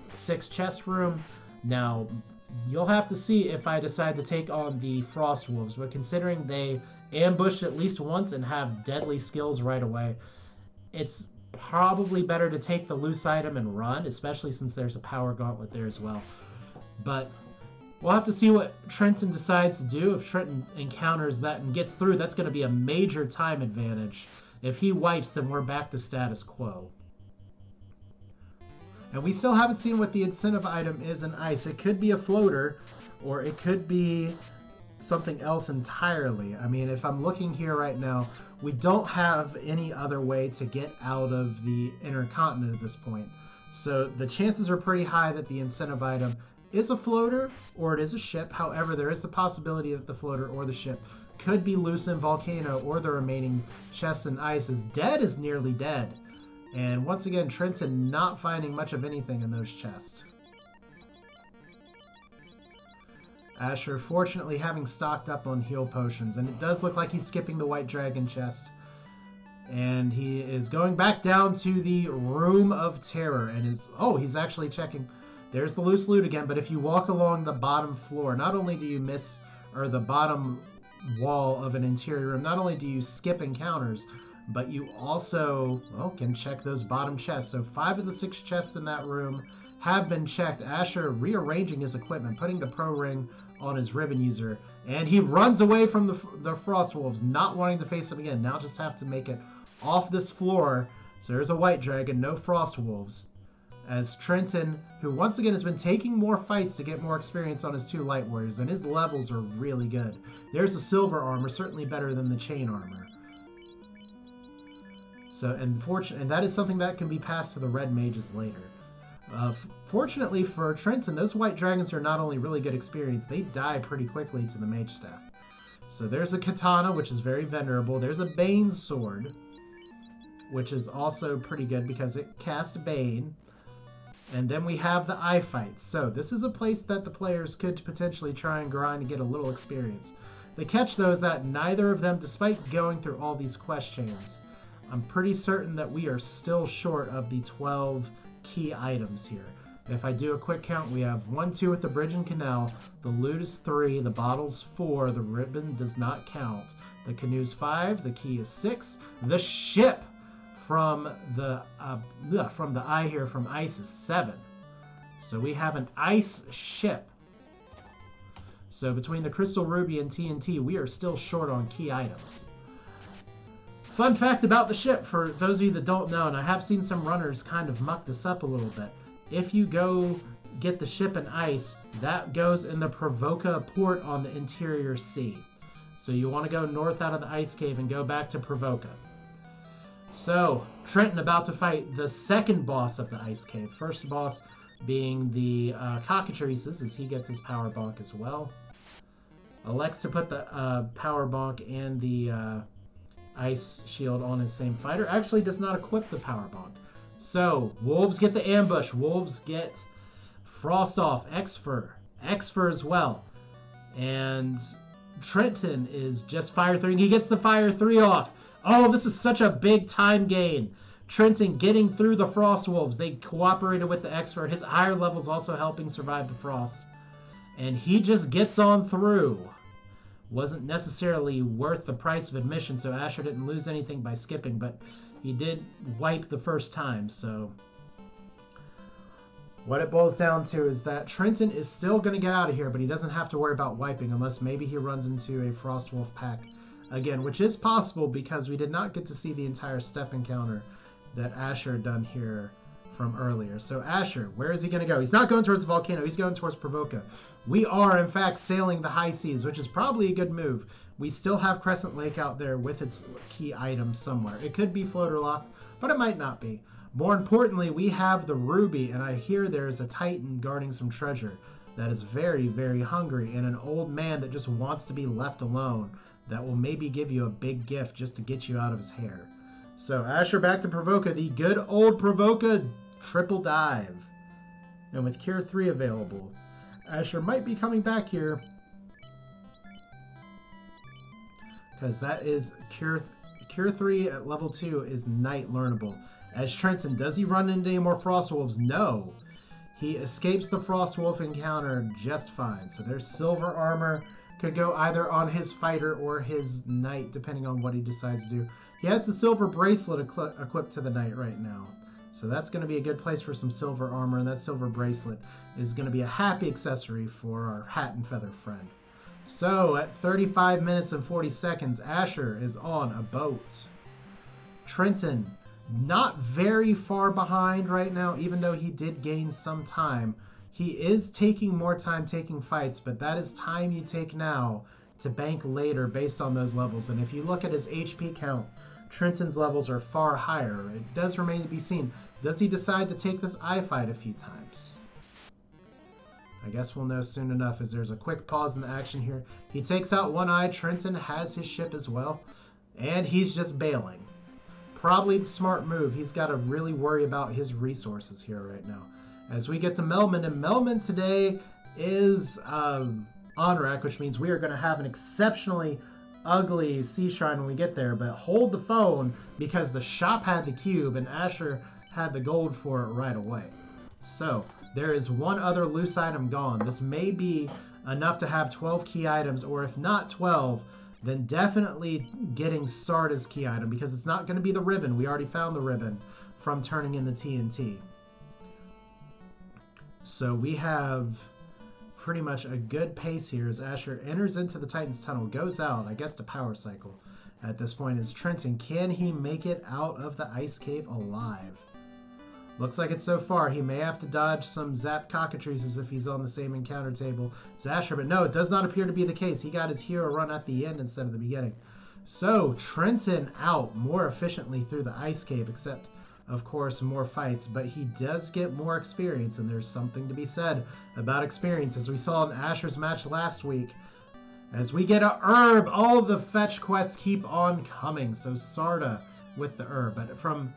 6 chest room. Now, you'll have to see if I decide to take on the Frost Wolves, but considering they ambush at least once and have deadly skills right away, it's probably better to take the loose item and run, especially since there's a power gauntlet there as well. But we'll have to see what Trenton decides to do. If Trenton encounters that and gets through, that's going to be a major time advantage. If he wipes, then we're back to status quo. And we still haven't seen what the incentive item is in Ice. It could be a floater, or it could be something else entirely. I mean, if I'm looking here right now, we don't have any other way to get out of the intercontinent at this point. So the chances are pretty high that the incentive item is a floater or it is a ship. However, there is the possibility that the floater or the ship could be loose in Volcano, or the remaining chests in Ice is dead is nearly dead. And once again, Trenton not finding much of anything in those chests. Asher fortunately having stocked up on heal potions, and it does look like he's skipping the white dragon chest. And he is going back down to the Room of Terror, and he's actually checking. There's the loose loot again, but if you walk along the bottom floor, not only do you miss, or the bottom wall of an interior room, not only do you skip encounters, but you also can check those bottom chests. So 5 of the 6 chests in that room have been checked. Asher rearranging his equipment, putting the pro ring on his ribbon user, and he runs away from the Frost Wolves, not wanting to face them again. Now just have to make it off this floor. So there's a white dragon, no Frost Wolves. As Trenton, who once again has been taking more fights to get more experience on his 2 Light Warriors, and his levels are really good. There's the silver armor, certainly better than the chain armor. So, and that is something that can be passed to the red mages later. Fortunately for Trenton, those white dragons are not only really good experience, they die pretty quickly to the mage staff. So there's a katana, which is very venerable. There's a Bane sword, which is also pretty good because it casts Bane. And then we have the eye fights. So this is a place that the players could potentially try and grind to get a little experience. The catch, though, is that neither of them, despite going through all these quest chains, I'm pretty certain that we are still short of the 12 key items here. If I do a quick count, we have 1, 2 with the bridge and canal. The loot is 3. The bottle's 4. The ribbon does not count. The canoe's 5. The key is 6. The ship from the eye here from ice is 7. So we have an ice ship. So between the crystal ruby and TNT, we are still short on key items. Fun fact about the ship, for those of you that don't know, and I have seen some runners kind of muck this up a little bit. If you go get the ship in ice, that goes in the Provoca port on the interior sea. So you want to go north out of the ice cave and go back to Provoca. So, Trenton about to fight the second boss of the ice cave. First boss being the cockatrices, as he gets his power bonk as well. Elects to put the power bonk and the ice shield on his same fighter. Actually does not equip the power bonk. So, wolves get the ambush. Wolves get frost off, X-Fur as well. And Trenton is just fire 3. He gets the fire 3 off. Oh, this is such a big time gain. Trenton getting through the frost wolves. They cooperated with the X-Fur. His higher levels also helping survive the frost. And he just gets on through. Wasn't necessarily worth the price of admission, so Asher didn't lose anything by skipping, but he did wipe the first time, so what it boils down to is that Trenton is still going to get out of here, but he doesn't have to worry about wiping unless maybe he runs into a frost wolf pack again, which is possible because we did not get to see the entire step encounter that Asher done here from earlier. So Asher, where is he going to go? He's not going towards the volcano. He's going towards Provoca. We are, in fact, sailing the high seas, which is probably a good move. We still have Crescent Lake out there with its key item somewhere. It could be floater lock, but it might not be. More importantly, we have the ruby, and I hear there's a titan guarding some treasure that is very, very hungry, and an old man that just wants to be left alone that will maybe give you a big gift just to get you out of his hair. So Asher back to Provoca, the good old Provoca triple dive. And with Cure 3 available, Asher might be coming back here because that is Cure 3 at level 2 is night learnable. As Trenton, does he run into any more Frost Wolves? No. He escapes the Frost Wolf encounter just fine. So there's silver armor. Could go either on his fighter or his knight, depending on what he decides to do. He has the silver bracelet equipped to the knight right now. So that's going to be a good place for some silver armor, and that silver bracelet is going to be a happy accessory for our hat and feather friend. So at 35 minutes and 40 seconds, Asher is on a boat. Trenton, not very far behind right now, even though he did gain some time. He is taking more time taking fights, but that is time you take now to bank later based on those levels. And if you look at his HP count, Trenton's levels are far higher. It does remain to be seen. Does he decide to take this eye fight a few times? I guess we'll know soon enough as there's a quick pause in the action here. He takes out one eye. Trenton has his ship as well, and he's just bailing. Probably the smart move. He's got to really worry about his resources here right now. As we get to Melman, and Melman today is on-rack, which means we are going to have an exceptionally ugly sea shrine when we get there, but hold the phone because the shop had the cube and Asher had the gold for it right away. So there is one other loose item gone. This may be enough to have 12 key items, or if not 12, then definitely getting Sarda's key item, because it's not going to be the ribbon. We already found the ribbon from turning in the TNT. So we have pretty much a good pace here as Asher enters into the Titan's Tunnel, goes out, I guess, to power cycle. At this point is Trenton. Can he make it out of the ice cave alive? Looks like it so far. He may have to dodge some zapped cockatrices if he's on the same encounter table as Asher, but no, it does not appear to be the case. He got his hero run at the end instead of the beginning. So Trenton out more efficiently through the ice cave, except of course more fights, but he does get more experience, and there's something to be said about experience, as we saw in Asher's match last week. As we get a herb, all the fetch quests keep on coming. So Sarda with the herb, but from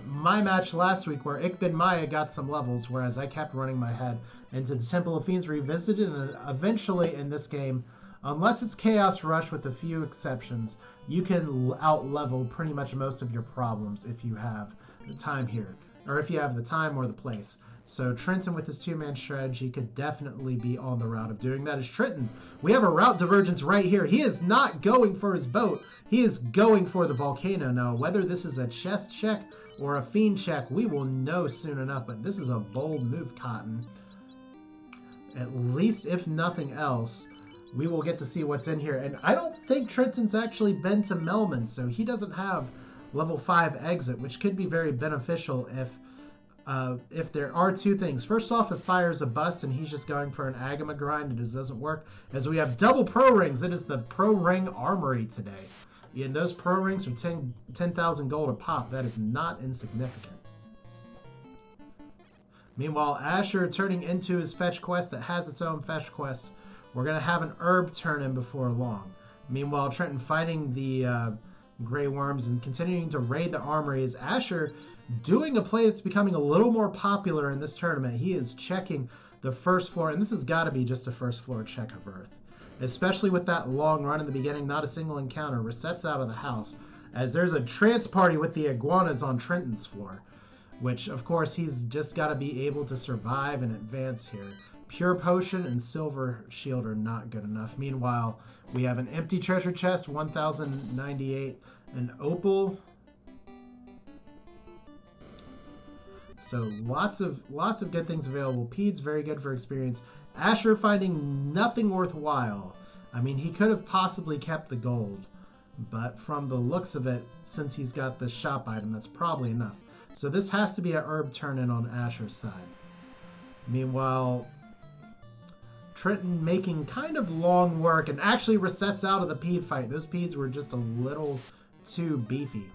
my match last week where Ikbin Maya got some levels, whereas I kept running my head into the Temple of Fiends Revisited, and eventually in this game, unless it's Chaos Rush with a few exceptions, you can out-level pretty much most of your problems if you have the time here, or if you have the time or the place. So Trenton with his two-man strategy could definitely be on the route of doing that. As Trenton, we have a route divergence right here. He is not going for his boat. He is going for the volcano. Now, whether this is a chest check or a fiend check, we will know soon enough. But this is a bold move, Cotton. At least, if nothing else, we will get to see what's in here. And I don't think Trenton's actually been to Melman, so he doesn't have level 5 exit, which could be very beneficial if there are two things. First off, if fire's a bust and he's just going for an Agama grind and it doesn't work, as we have double pro rings. It is the pro ring armory today. And those pro rings are 10,000 gold a pop. That is not insignificant. Meanwhile, Asher turning into his fetch quest that has its own fetch quest. We're going to have an herb turn in before long. Meanwhile, Trenton fighting the Grey Worms and continuing to raid the armory. Is Asher doing a play that's becoming a little more popular in this tournament. He is checking the first floor, and this has got to be just a first floor check of Earth. Especially with that long run in the beginning, not a single encounter. Resets out of the house, as there's a trance party with the iguanas on Trenton's floor. Which, of course, he's just got to be able to survive and advance here. Pure Potion and Silver Shield are not good enough. Meanwhile, we have an empty treasure chest, 1,098, an opal. So lots of good things available. Pede's very good for experience. Asher finding nothing worthwhile. I mean, he could have possibly kept the gold, but from the looks of it, since he's got the shop item, that's probably enough. So this has to be a herb turn-in on Asher's side. Meanwhile, Trenton making kind of long work and actually resets out of the Pede fight. Those Pedes were just a little too beefy.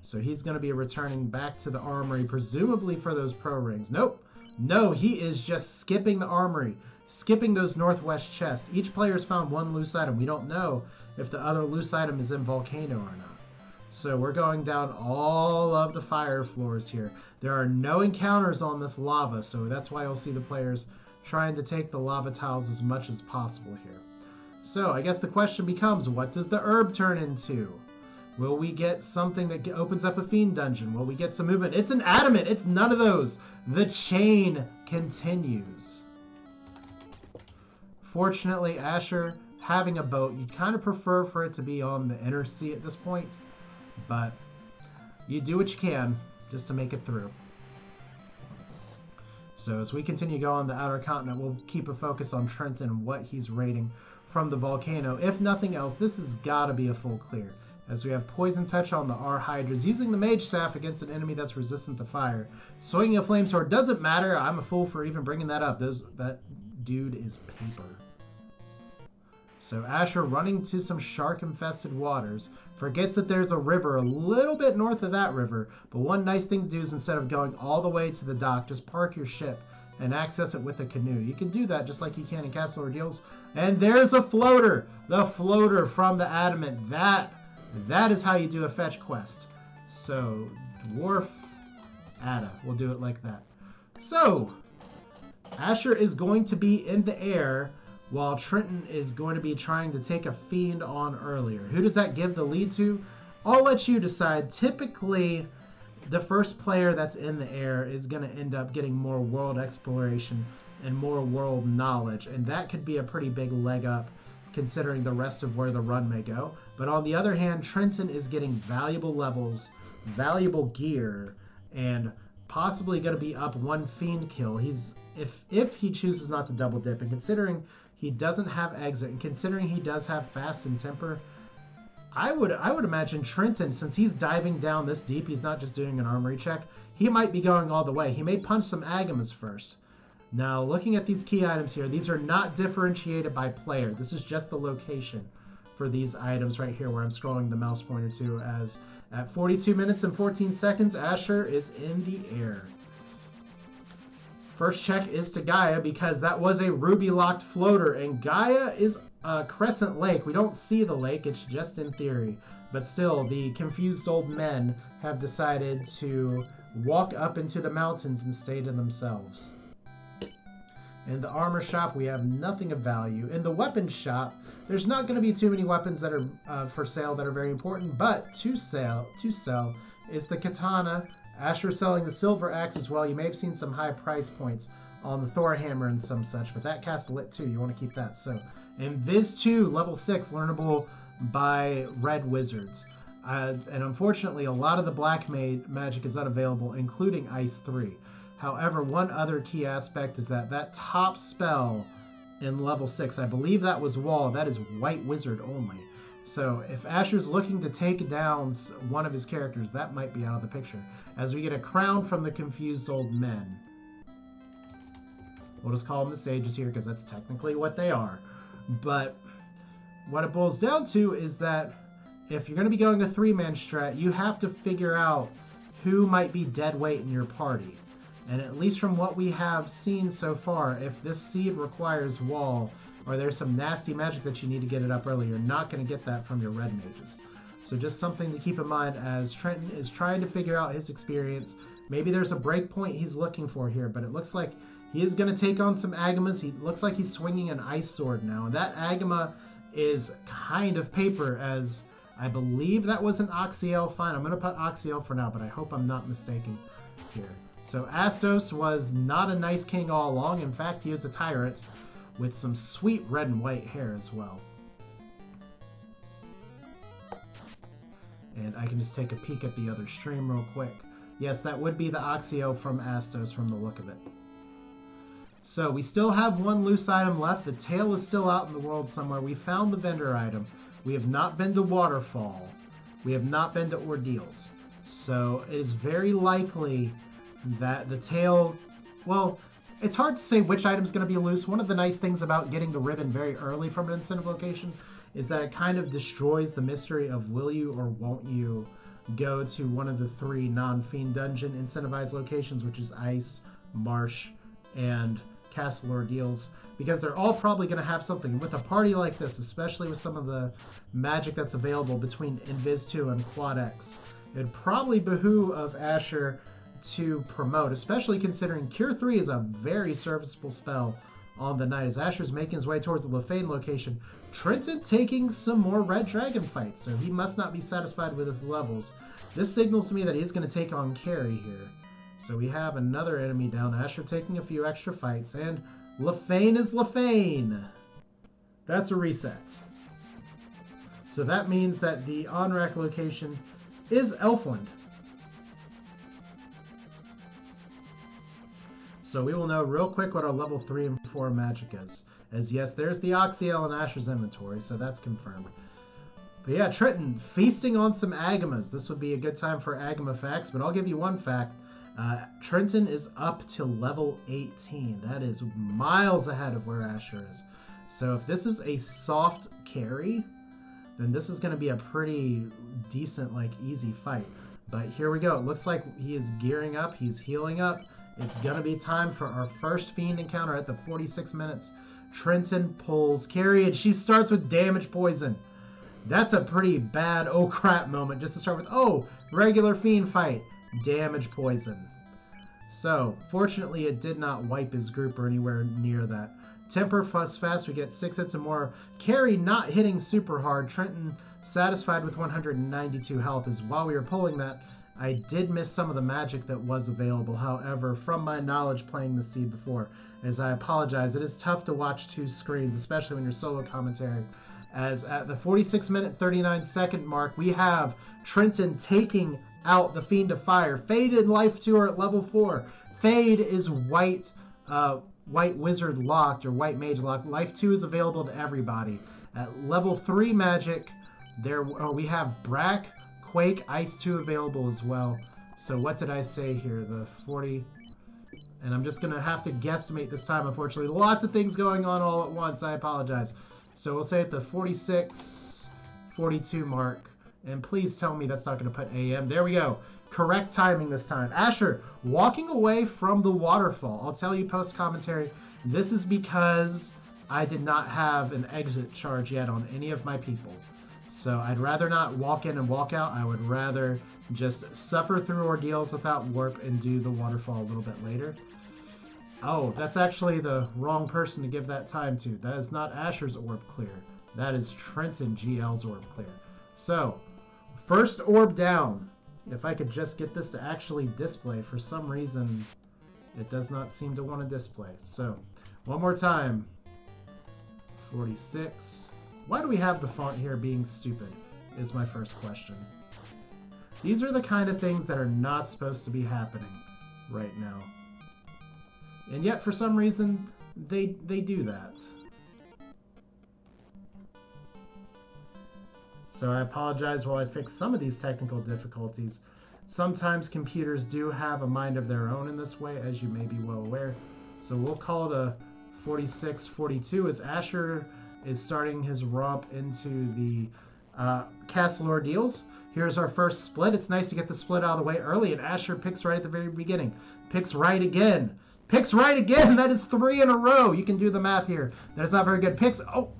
So he's going to be returning back to the armory, presumably for those pro rings. Nope. No, he is just skipping the armory, skipping those northwest chests. Each player's found one loose item. We don't know if the other loose item is in Volcano or not. So we're going down all of the fire floors here. There are no encounters on this lava, so that's why you'll see the players trying to take the lava tiles as much as possible here. So I guess the question becomes, what does the herb turn into? Will we get something that opens up a fiend dungeon? Will we get some movement? It's an adamant. It's none of those. The chain continues. Fortunately, Asher having a boat, you'd kind of prefer for it to be on the inner sea at this point. But you do what you can just to make it through. So as we continue to go on the outer continent, we'll keep a focus on Trenton and what he's raiding from the volcano. If nothing else, this has got to be a full clear, as we have Poison Touch on the R Hydras, using the Mage Staff against an enemy that's resistant to fire. Swinging a Flame Sword doesn't matter. I'm a fool for even bringing that up. That dude is paper. So Asher running to some shark-infested waters, forgets that there's a river a little bit north of that river, but one nice thing to do is instead of going all the way to the dock, just park your ship and access it with a canoe. You can do that just like you can in Castle Ordeals. And there's a floater! The floater from the Adamant. That is how you do a fetch quest. So, Dwarf Ada. We'll do it like that. So, Asher is going to be in the air, while Trenton is going to be trying to take a fiend on earlier. Who does that give the lead to? I'll let you decide. Typically, the first player that's in the air is going to end up getting more world exploration and more world knowledge, and that could be a pretty big leg up considering the rest of where the run may go. But on the other hand, Trenton is getting valuable levels, valuable gear, and possibly going to be up one fiend kill. If he chooses not to double dip, and considering he doesn't have exit, and considering he does have fast and temper, I would imagine Trenton, since he's diving down this deep, he's not just doing an armory check, he might be going all the way. He may punch some Agamas first. Now, looking at these key items here, these are not differentiated by player. This is just the location for these items right here where I'm scrolling the mouse pointer to, as at 42 minutes and 14 seconds, Asher is in the air. First check is to Gaia because that was a ruby-locked floater, and Gaia is a crescent lake. We don't see the lake, it's just in theory. But still, the confused old men have decided to walk up into the mountains and stay to themselves. In the armor shop, we have nothing of value. In the weapons shop, there's not going to be too many weapons that are for sale that are very important, but to sell is the katana Asher selling the silver axe as well. You may have seen some high price points on the Thor hammer and some such, but that casts lit too. You want to keep that. So, and Viz 2, level 6, learnable by red wizards. And unfortunately, a lot of the black magic is unavailable, including Ice 3. However, one other key aspect is that top spell in level 6, I believe that was Wall, that is white wizard only. So if Asher's looking to take down one of his characters, that might be out of the picture. As we get a crown from the confused old men. We'll just call them the sages here because that's technically what they are. But what it boils down to is that if you're going to be going a 3-man strat, you have to figure out who might be dead weight in your party. And at least from what we have seen so far, if this seed requires Wall, or there's some nasty magic that you need to get it up early, you're not going to get that from your red mages. So just something to keep in mind as Trenton is trying to figure out his experience. Maybe there's a break point he's looking for here, but it looks like he is going to take on some Agamas. He looks like he's swinging an ice sword now. And that Agama is kind of paper, as I believe that was an Oxyel. Fine, I'm going to put Oxyel for now, but I hope I'm not mistaken here. So Astos was not a nice king all along. In fact, he is a tyrant with some sweet red and white hair as well. And I can just take a peek at the other stream real quick. Yes, that would be the Oxyel from Astos from the look of it. So we still have one loose item left. The tail is still out in the world somewhere. We found the vendor item. We have not been to Waterfall. We have not been to Ordeals. So it is very likely that the tail, well, it's hard to say which item is going to be loose. One of the nice things about getting the ribbon very early from an incentive location is that it kind of destroys the mystery of will you or won't you go to one of the 3 non-fiend dungeon incentivized locations, which is Ice, Marsh, and Castle Ordeals, because they're all probably going to have something. And with a party like this, especially with some of the magic that's available between Invis 2 and Quad X, it'd probably behoove of Asher to promote, especially considering Cure 3 is a very serviceable spell on the night. As Asher's making his way towards the Lefane location, Trenton taking some more red dragon fights, so he must not be satisfied with his levels. This signals to me that he's going to take on Carrie here. So we have another enemy down. Asher taking a few extra fights, and Lefane is Lefane. That's a reset. So that means that the on-rack location is Elfland. So we will know real quick what our level 3 and 4 magic is. As yes, there's the Oxyel in Asher's inventory, so that's confirmed. But yeah, Trenton feasting on some Agamas. This would be a good time for Agama facts, but I'll give you one fact. Trenton is up to level 18. That is miles ahead of where Asher is. So if this is a soft carry, then this is going to be a pretty decent, easy fight. But here we go. It looks like he is gearing up. He's healing up. It's going to be time for our first Fiend encounter at the 46 minutes. Trenton pulls Carrie, and she starts with damage poison. That's a pretty bad oh crap moment just to start with. Oh, regular Fiend fight. Damage poison. So, fortunately, it did not wipe his group or anywhere near that. Temper fuss fast. We get 6 hits and more. Carrie not hitting super hard. Trenton satisfied with 192 health. As while we were pulling that, I did miss some of the magic that was available. However, from my knowledge playing the seed before, as I apologize, it is tough to watch 2 screens, especially when you're solo commentary. As at the 46-minute, 39-second mark, we have Trenton taking out the Fiend of Fire. Fade in Life Tour at level 4. Fade is white wizard locked or white mage locked. Life 2 is available to everybody. At level 3 magic, we have Brack, Quake, Ice 2 available as well. So what did I say here? The 40... And I'm just going to have to guesstimate this time, unfortunately. Lots of things going on all at once. I apologize. So we'll say at the 46, 42 mark. And please tell me that's not going to put AM. There we go. Correct timing this time. Asher, walking away from the waterfall. I'll tell you post-commentary, this is because I did not have an exit charge yet on any of my people. So I'd rather not walk in and walk out. I would rather just suffer through ordeals without warp and do the waterfall a little bit later. Oh, that's actually the wrong person to give that time to. That is not Asher's orb clear. That is TrintonGL's orb clear. So, first orb down. If I could just get this to actually display. For some reason, it does not seem to want to display. So, one more time. 46. Why do we have the font here being stupid, is my first question. These are the kind of things that are not supposed to be happening right now. And yet, for some reason, they do that. So I apologize while I fix some of these technical difficulties. Sometimes computers do have a mind of their own in this way, as you may be well aware. So we'll call it a 46-42 as Asher is starting his romp into the Castle Ordeals. Here's our first split. It's nice to get the split out of the way early, and Asher picks right at the very beginning. Picks right again. Picks right again! That is 3 in a row! You can do the math here. That is not very good. Picks... Oh!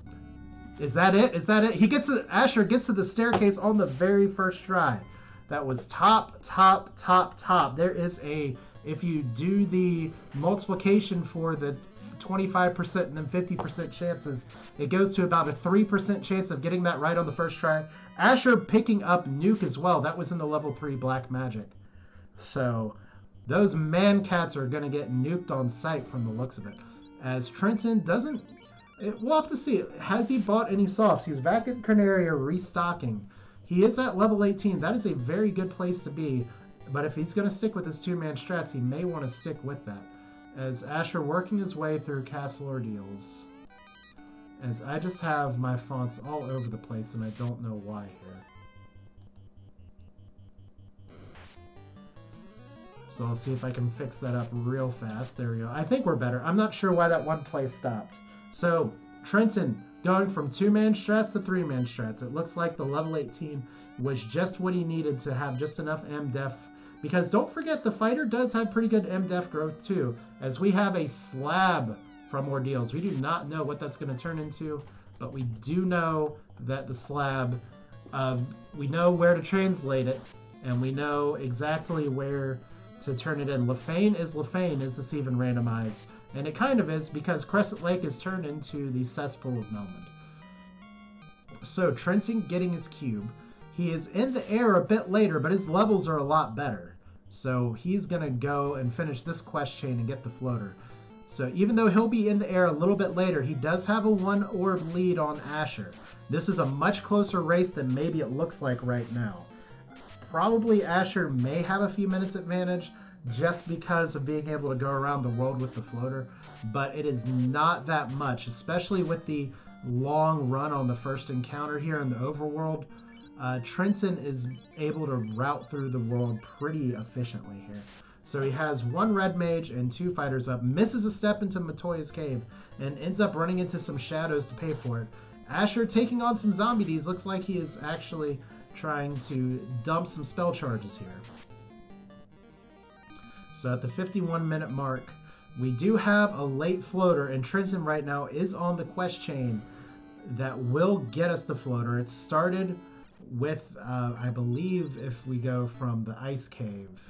Is that it? Is that it? He gets to... Asher gets to the staircase on the very first try. That was top, top, top, top. There is a... If you do the multiplication for the 25% and then 50% chances, it goes to about a 3% chance of getting that right on the first try. Asher picking up Nuke as well. That was in the level 3 Black Magic. So, those man cats are going to get nuked on sight from the looks of it. As Trenton doesn't... We'll have to see. Has he bought any softs? He's back at Carnaria restocking. He is at level 18. That is a very good place to be. But if he's going to stick with his two-man strats, he may want to stick with that. As Asher working his way through Castle Ordeals. As I just have my fonts all over the place and I don't know why here. So I'll see if I can fix that up real fast. There we go. I think we're better. I'm not sure why that one play stopped. So, Trenton going from two-man strats to three-man strats. It looks like the level 18 was just what he needed to have just enough MDef. Because don't forget, the fighter does have pretty good MDef growth too, as we have a slab from Ordeals. We do not know what that's going to turn into, but we do know that the slab, we know where to translate it, and we know exactly where to turn it in. Lefane is this even randomized? And it kind of is, because Crescent Lake is turned into the Cesspool of Melmond. So, Trenton getting his cube. He is in the air a bit later, but his levels are a lot better. So, he's going to go and finish this quest chain and get the floater. So, even though he'll be in the air a little bit later, he does have a 1-orb lead on Asher. This is a much closer race than maybe it looks like right now. Probably Asher may have a few minutes advantage, just because of being able to go around the world with the floater, but it is not that much, especially with the long run on the first encounter here in the overworld. Trenton is able to route through the world pretty efficiently here. So he has one red mage and two fighters up, misses a step into Matoya's cave, and ends up running into some shadows to pay for it. Asher taking on some zombie Ds. Looks like he is actually trying to dump some spell charges here. So at the 51-minute mark, we do have a late floater, and Trenton right now is on the quest chain that will get us the floater. It started with, I believe, if we go from the ice cave,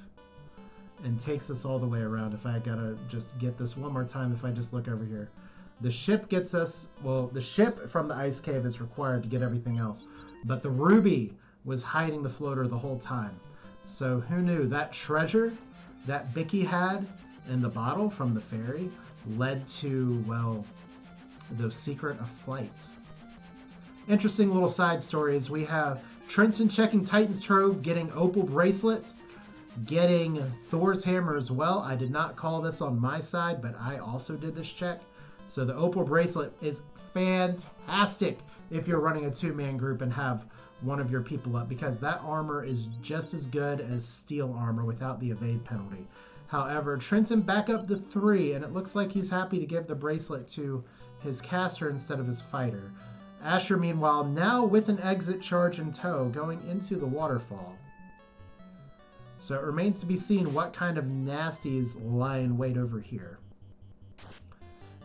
and takes us all the way around. If I gotta just get this one more time, if I just look over here. The ship gets us, well, the ship from the ice cave is required to get everything else, but the ruby was hiding the floater the whole time. So who knew that treasure that Bicky had in the bottle from the ferry led to, well, the secret of flight. Interesting little side stories. We have Trenton checking Titan's Trove, getting Opal Bracelet, getting Thor's Hammer as well. I did not call this on my side, but I also did this check. So the Opal Bracelet is fantastic if you're running a two-man group and have one of your people up, because that armor is just as good as steel armor without the evade penalty. However, Trenton back up to 3, and it looks like he's happy to give the bracelet to his caster instead of his fighter. Asher, meanwhile, now with an exit charge in tow, going into the waterfall. So it remains to be seen what kind of nasties lie in wait over here.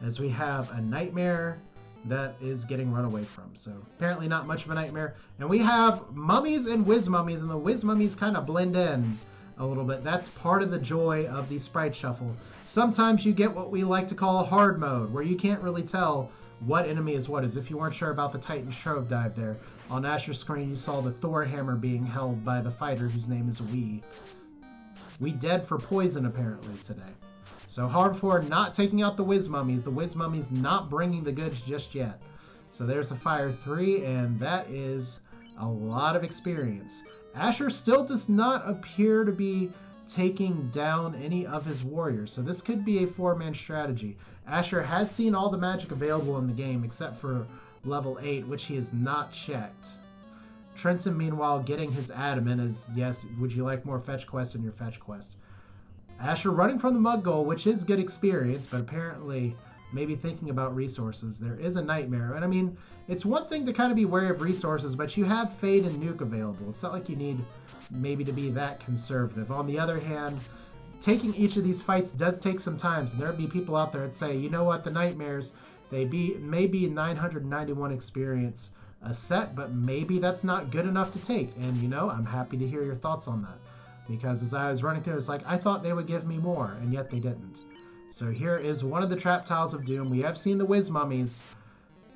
As we have a nightmare that is getting run away from. So apparently not much of a nightmare. And we have mummies and whiz mummies, and the whiz mummies kind of blend in a little bit. That's part of the joy of the sprite shuffle. Sometimes you get what we like to call a hard mode, where you can't really tell what enemy is what. As if you weren't sure about the Titan Trove dive there. On Asher's screen, you saw the Thor hammer being held by the fighter whose name is Wee. We dead for poison, apparently, today. So hard for not taking out the Whiz Mummies. The Whiz Mummies not bringing the goods just yet. So there's a Fire 3, and that is a lot of experience. Asher still does not appear to be taking down any of his warriors. So this could be a 4-man strategy. Asher has seen all the magic available in the game except for level 8, which he has not checked. Trenton, meanwhile, getting his adamant is, yes, would you like more fetch quests in your fetch quest? Asher running from the mud goal, which is good experience, but apparently maybe thinking about resources. There is a nightmare. And I mean, it's one thing to kind of be wary of resources, but you have Fade and Nuke available. It's not like you need maybe to be that conservative. On the other hand, taking each of these fights does take some time. So there'll be people out there that say, you know what, the nightmares, may be 991 experience a set, but maybe that's not good enough to take. And you know, I'm happy to hear your thoughts on that, because as I was running through, it's like I thought they would give me more, and yet they didn't. So here is one of the trap tiles of doom. We have seen the Whiz Mummies.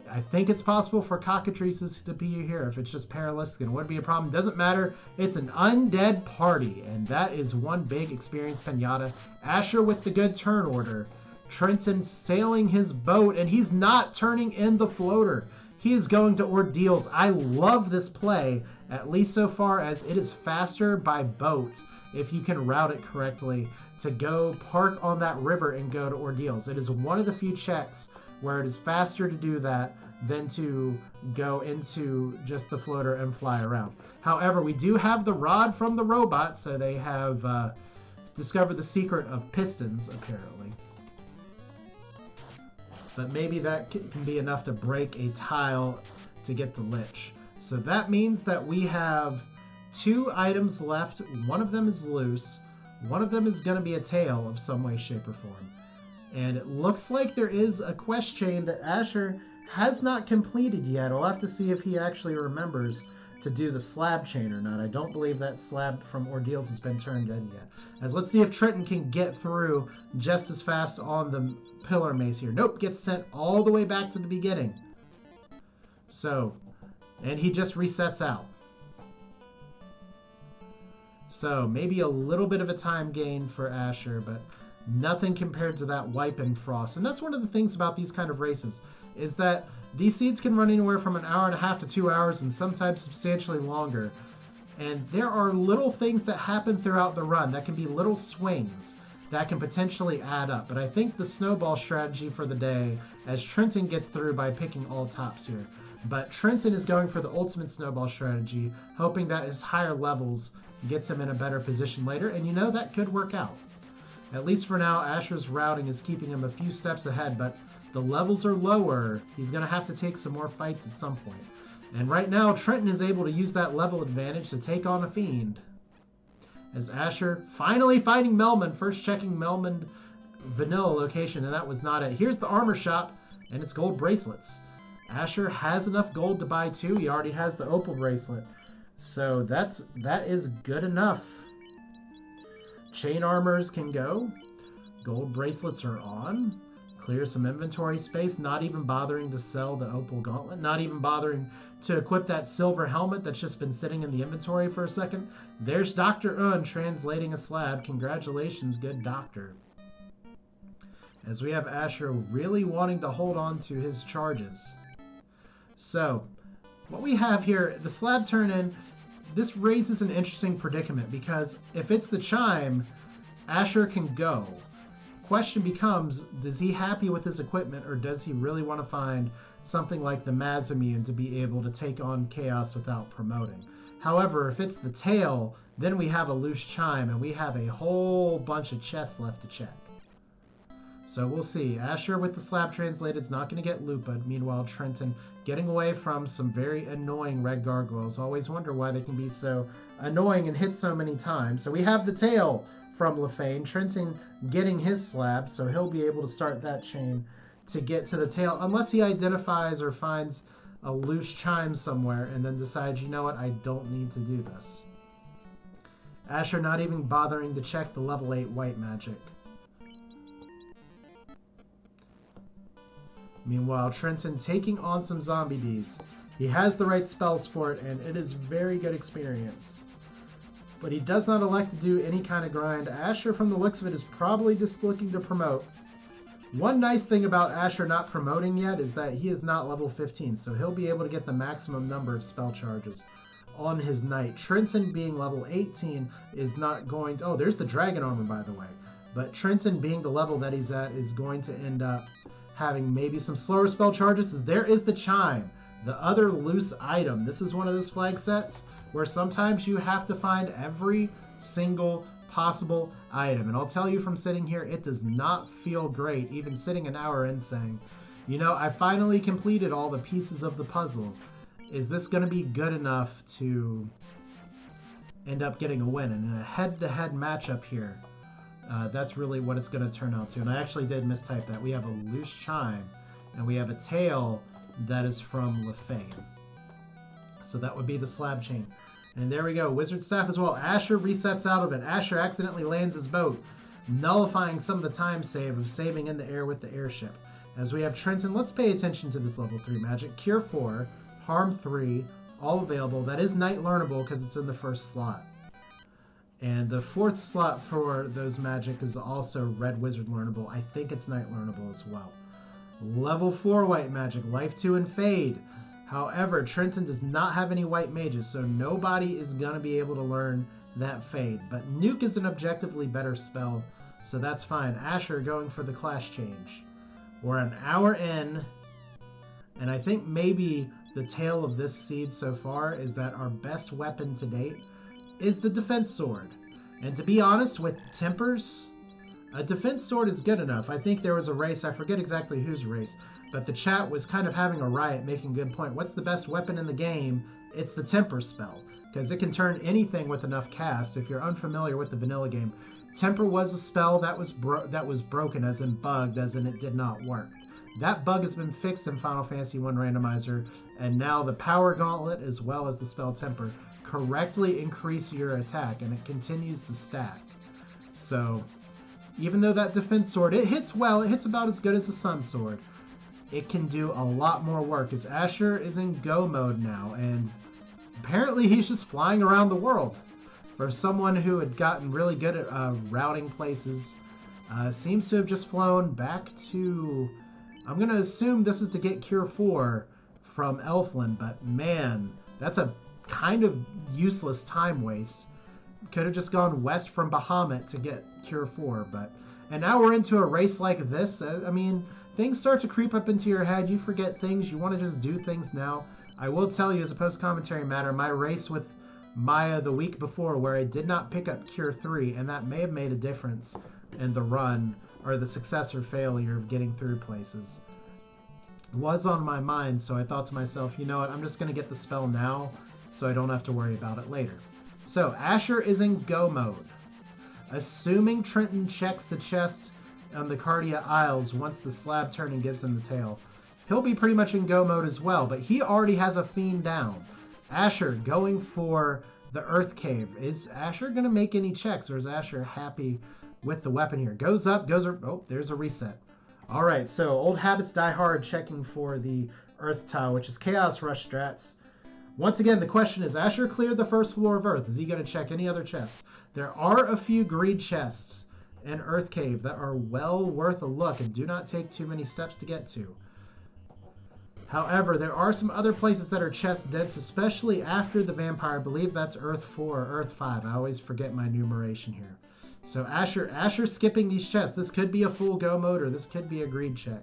I think it's possible for cockatrices to be here if it's just paralystic, and it wouldn't be a problem. Doesn't matter. It's an undead party, and that is one big experience pinata. Asher with the good turn order. Trenton sailing his boat, and he's not turning in the floater. He is going to ordeals. I love this play, at least so far as it is faster by boat, if you can route it correctly, to go park on that river and go to ordeals. It is one of the few checks where it is faster to do that than to go into just the floater and fly around. However, we do have the rod from the robot, so they have discovered the secret of pistons, apparently. But maybe that can be enough to break a tile to get to Lich. So that means that we have 2 items left. One of them is loose. One of them is going to be a tail of some way, shape, or form. And it looks like there is a quest chain that Asher has not completed yet. I'll have to see if he actually remembers to do the slab chain or not. I don't believe that slab from Ordeals has been turned in yet. As let's see if Trenton can get through just as fast on the pillar mace here. Nope, gets sent all the way back to the beginning. So, and he just resets out. So maybe a little bit of a time gain for Asher, but nothing compared to that wipe and frost. And that's one of the things about these kind of races, is that these seeds can run anywhere from 1.5 hours to 2 hours, and sometimes substantially longer. And there are little things that happen throughout the run that can be little swings that can potentially add up. But I think the snowball strategy for the day, as Trenton gets through by picking all tops here. But Trenton is going for the ultimate snowball strategy, hoping that his higher levels gets him in a better position later. And you know, that could work out. At least for now, Asher's routing is keeping him a few steps ahead, but the levels are lower. He's going to have to take some more fights at some point. And right now, Trenton is able to use that level advantage to take on a Fiend. As Asher finally finding Melman, first checking Melman vanilla location, and that was not it. Here's the armor shop, and it's gold bracelets. Asher has enough gold to buy 2. He already has the opal bracelet. So that is good enough. Chain armors can go. Gold bracelets are on. Clear some inventory space, not even bothering to sell the opal gauntlet, not even bothering to equip that silver helmet that's just been sitting in the inventory for a second. There's Dr. Un translating a slab. Congratulations, good doctor. As we have Asher really wanting to hold on to his charges. So, what we have here, the slab turn in, this raises an interesting predicament, because if it's the chime, Asher can go. Question becomes, is he happy with his equipment, or does he really want to find something like the Mazimune to be able to take on Chaos without promoting? However, if it's the tail, then we have a loose chime, and we have a whole bunch of chests left to check. So we'll see. Asher with the slab translated is not going to get Lupa. Meanwhile, Trenton getting away from some very annoying red gargoyles. Always wonder why they can be so annoying and hit so many times. So we have the tail from Lefane. Trenton getting his slab, so he'll be able to start that chain to get to the tail, unless he identifies or finds a loose chime somewhere and then decides, you know what, I don't need to do this. Asher not even bothering to check the level 8 white magic. Meanwhile, Trenton taking on some zombie bees. He has the right spells for it, and it is very good experience. But he does not elect to do any kind of grind. Asher, from the looks of it, is probably just looking to promote. One nice thing about Asher not promoting yet is that he is not level 15, so he'll be able to get the maximum number of spell charges on his knight. Trenton being level 18 is not going to... Oh, there's the dragon armor, by the way. But Trenton being the level that he's at is going to end up having maybe some slower spell charges. As there is the chime, the other loose item. This is one of those flag sets where sometimes you have to find every single possible item. And I'll tell you from sitting here, it does not feel great, even sitting an hour in saying, you know, I finally completed all the pieces of the puzzle. Is this going to be good enough to end up getting a win? And in a head-to-head matchup here, that's really what it's going to turn out to. And I actually did mistype that. We have a loose chime, and we have a tail that is from Lefane. So that would be the slab chain. And there we go. Wizard staff as well. Asher resets out of it. Asher accidentally lands his boat, nullifying some of the time save of saving in the air with the airship. As we have Trenton, let's pay attention to this level 3 magic. Cure 4, Harm 3, all available. That is night learnable because it's in the first slot. And the fourth slot for those magic is also red wizard learnable. I think it's night learnable as well. Level 4 white magic, life 2 and fade. However, Trenton does not have any white mages, so nobody is going to be able to learn that fade. But nuke is an objectively better spell, so that's fine. Asher going for the clash change. We're an hour in, and I think maybe the tale of this seed so far is that our best weapon to date is the defense sword. And to be honest, with tempers, a defense sword is good enough. I think there was a race, I forget exactly whose race, but the chat was kind of having a riot, making a good point. What's the best weapon in the game? It's the temper spell, because it can turn anything with enough cast. If you're unfamiliar with the vanilla game, temper was a spell that was broken, as in bugged, as in it did not work. That bug has been fixed in Final Fantasy 1 Randomizer, and now the power gauntlet as well as the spell temper correctly increase your attack, and it continues to stack. So even though that defense sword, it hits well, it hits about as good as the sun sword, it can do a lot more work, as Asher is in go mode now, and apparently he's just flying around the world. For someone who had gotten really good at routing places, seems to have just flown back to... I'm going to assume this is to get Cure 4 from Elfland, but man, that's a kind of useless time waste. Could have just gone west from Bahamut to get Cure 4, but... And now we're into a race like this. I mean, things start to creep up into your head. You forget things. You want to just do things now. I will tell you as a post-commentary matter, my race with Maya the week before where I did not pick up Cure 3, and that may have made a difference in the run, or the success or failure of getting through places, was on my mind, so I thought to myself, you know what, I'm just going to get the spell now so I don't have to worry about it later. So, Asher is in go mode. Assuming Trenton checks the chest on the Cardia Isles once the slab turning gives him the tail, he'll be pretty much in go mode as well, but he already has a fiend down. Asher going for the Earth Cave. Is Asher going to make any checks, or is Asher happy with the weapon here? Goes up, oh, there's a reset. All right, so Old Habits Die Hard checking for the Earth Tile, which is Chaos Rush strats. Once again, the question is, Asher cleared the first floor of Earth. Is he going to check any other chest? There are a few greed chests in Earth Cave that are well worth a look and do not take too many steps to get to. However, there are some other places that are chest dense, especially after the vampire. I believe that's Earth 4 or Earth 5. I always forget my numeration here. So Asher skipping these chests. This could be a full go mode, or this could be a greed check.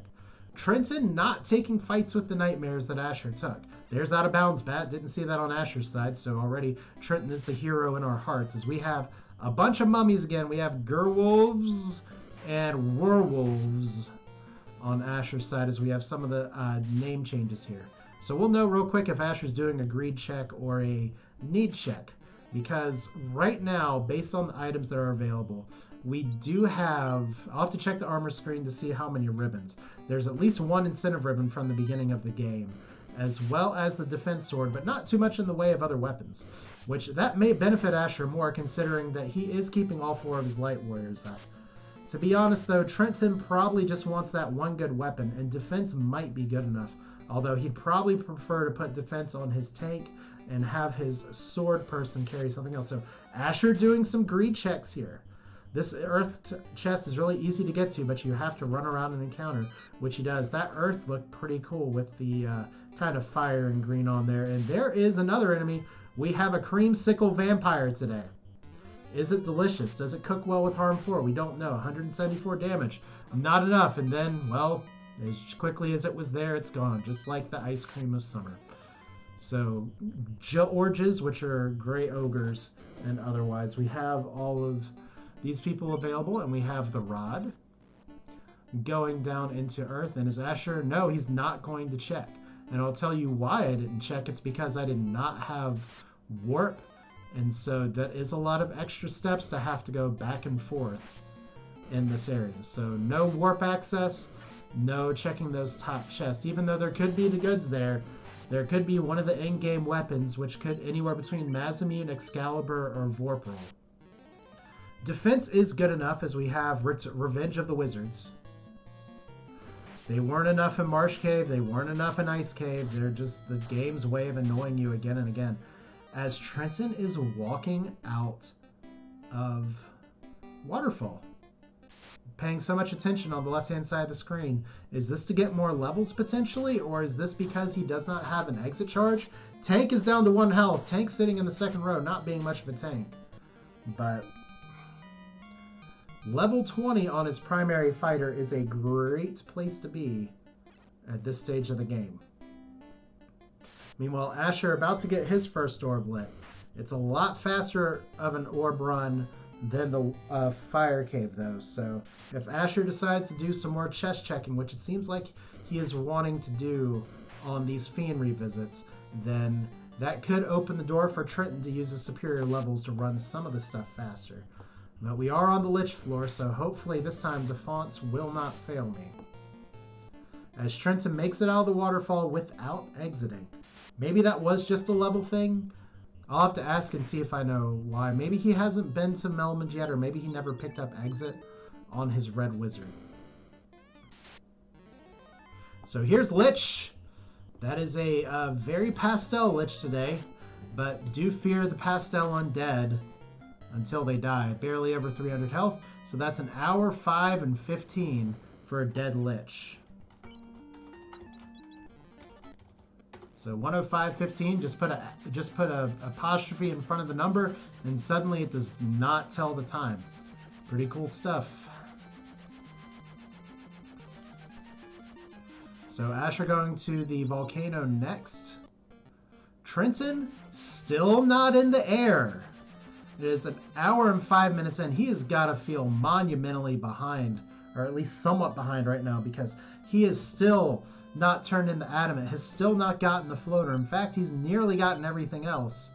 Trenton not taking fights with the nightmares that Asher took. There's Out of Bounds Bat. Didn't see that on Asher's side, so already Trenton is the hero in our hearts. As we have a bunch of mummies again. We have Gerwolves and Werewolves on Asher's side, as we have some of the name changes here. So we'll know real quick if Asher's doing a greed check or a need check, because right now, based on the items that are available, we do have... I'll have to check the armor screen to see how many ribbons. There's at least one incentive ribbon from the beginning of the game, as well as the defense sword, but not too much in the way of other weapons, which that may benefit Asher more, considering that he is keeping all 4 of his light warriors up. To be honest, though, Trenton probably just wants that one good weapon, and defense might be good enough. Although he'd probably prefer to put defense on his tank and have his sword person carry something else. So Asher doing some greed checks here. This earth chest is really easy to get to, but you have to run around and encounter, which he does. That earth looked pretty cool with the kind of fire and green on there. And there is another enemy. We have a creamsicle vampire today. Is it delicious? Does it cook well with harm 4? We don't know. 174 damage. Not enough. And then, well, as quickly as it was there, it's gone. Just like the ice cream of summer. So, Georges, which are gray ogres, and otherwise, we have all of these people available, and we have the rod going down into Earth. And is Asher? No, he's not going to check. And I'll tell you why I didn't check. It's because I did not have warp, and so that is a lot of extra steps to have to go back and forth in this area. So no warp access, no checking those top chests. Even though there could be the goods there, there could be one of the in-game weapons, which could anywhere between Mazamune, Excalibur, or Vorpal. Defense is good enough, as we have Revenge of the Wizards. They weren't enough in Marsh Cave. They weren't enough in Ice Cave. They're just the game's way of annoying you again and again. As Trenton is walking out of Waterfall, paying so much attention on the left-hand side of the screen. Is this to get more levels potentially, or is this because he does not have an exit charge? Tank is down to 1 health. Tank sitting in the second row, not being much of a tank. But level 20 on his primary fighter is a great place to be at this stage of the game. Meanwhile, Asher about to get his first orb lit. It's a lot faster of an orb run than the fire cave, though. So if Asher decides to do some more chest checking, which it seems like he is wanting to do on these Fiend revisits, then that could open the door for Trenton to use his superior levels to run some of the stuff faster. But we are on the Lich floor, so hopefully this time the fonts will not fail me. As Trenton makes it out of the waterfall without exiting. Maybe that was just a level thing. I'll have to ask and see if I know why. Maybe he hasn't been to Melmond yet, or maybe he never picked up exit on his red wizard. So here's Lich. That is a very pastel Lich today, but do fear the pastel undead until they die. Barely over 300 health, so that's an hour 5 and 15 for a dead Lich. So 105.15, just put a apostrophe in front of the number, and suddenly it does not tell the time. Pretty cool stuff. So Asher going to the volcano next. Trenton still not in the air. It is an hour and 5 minutes in. He has got to feel monumentally behind, or at least somewhat behind right now, because he is still not turned into adamant, has still not gotten the floater. In fact, he's nearly gotten everything else,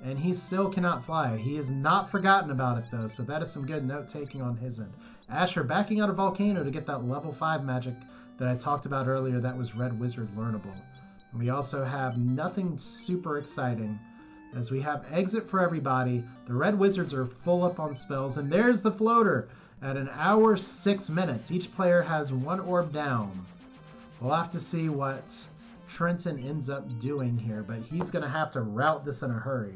and he still cannot fly. He has not forgotten about it, though, so that is some good note-taking on his end. Asher backing out of Volcano to get that level 5 magic that I talked about earlier that was Red Wizard learnable. And we also have nothing super exciting, as we have exit for everybody. The Red Wizards are full up on spells, and there's the floater at an hour 6 minutes. Each player has 1 orb down. We'll have to see what Trenton ends up doing here, but he's going to have to route this in a hurry.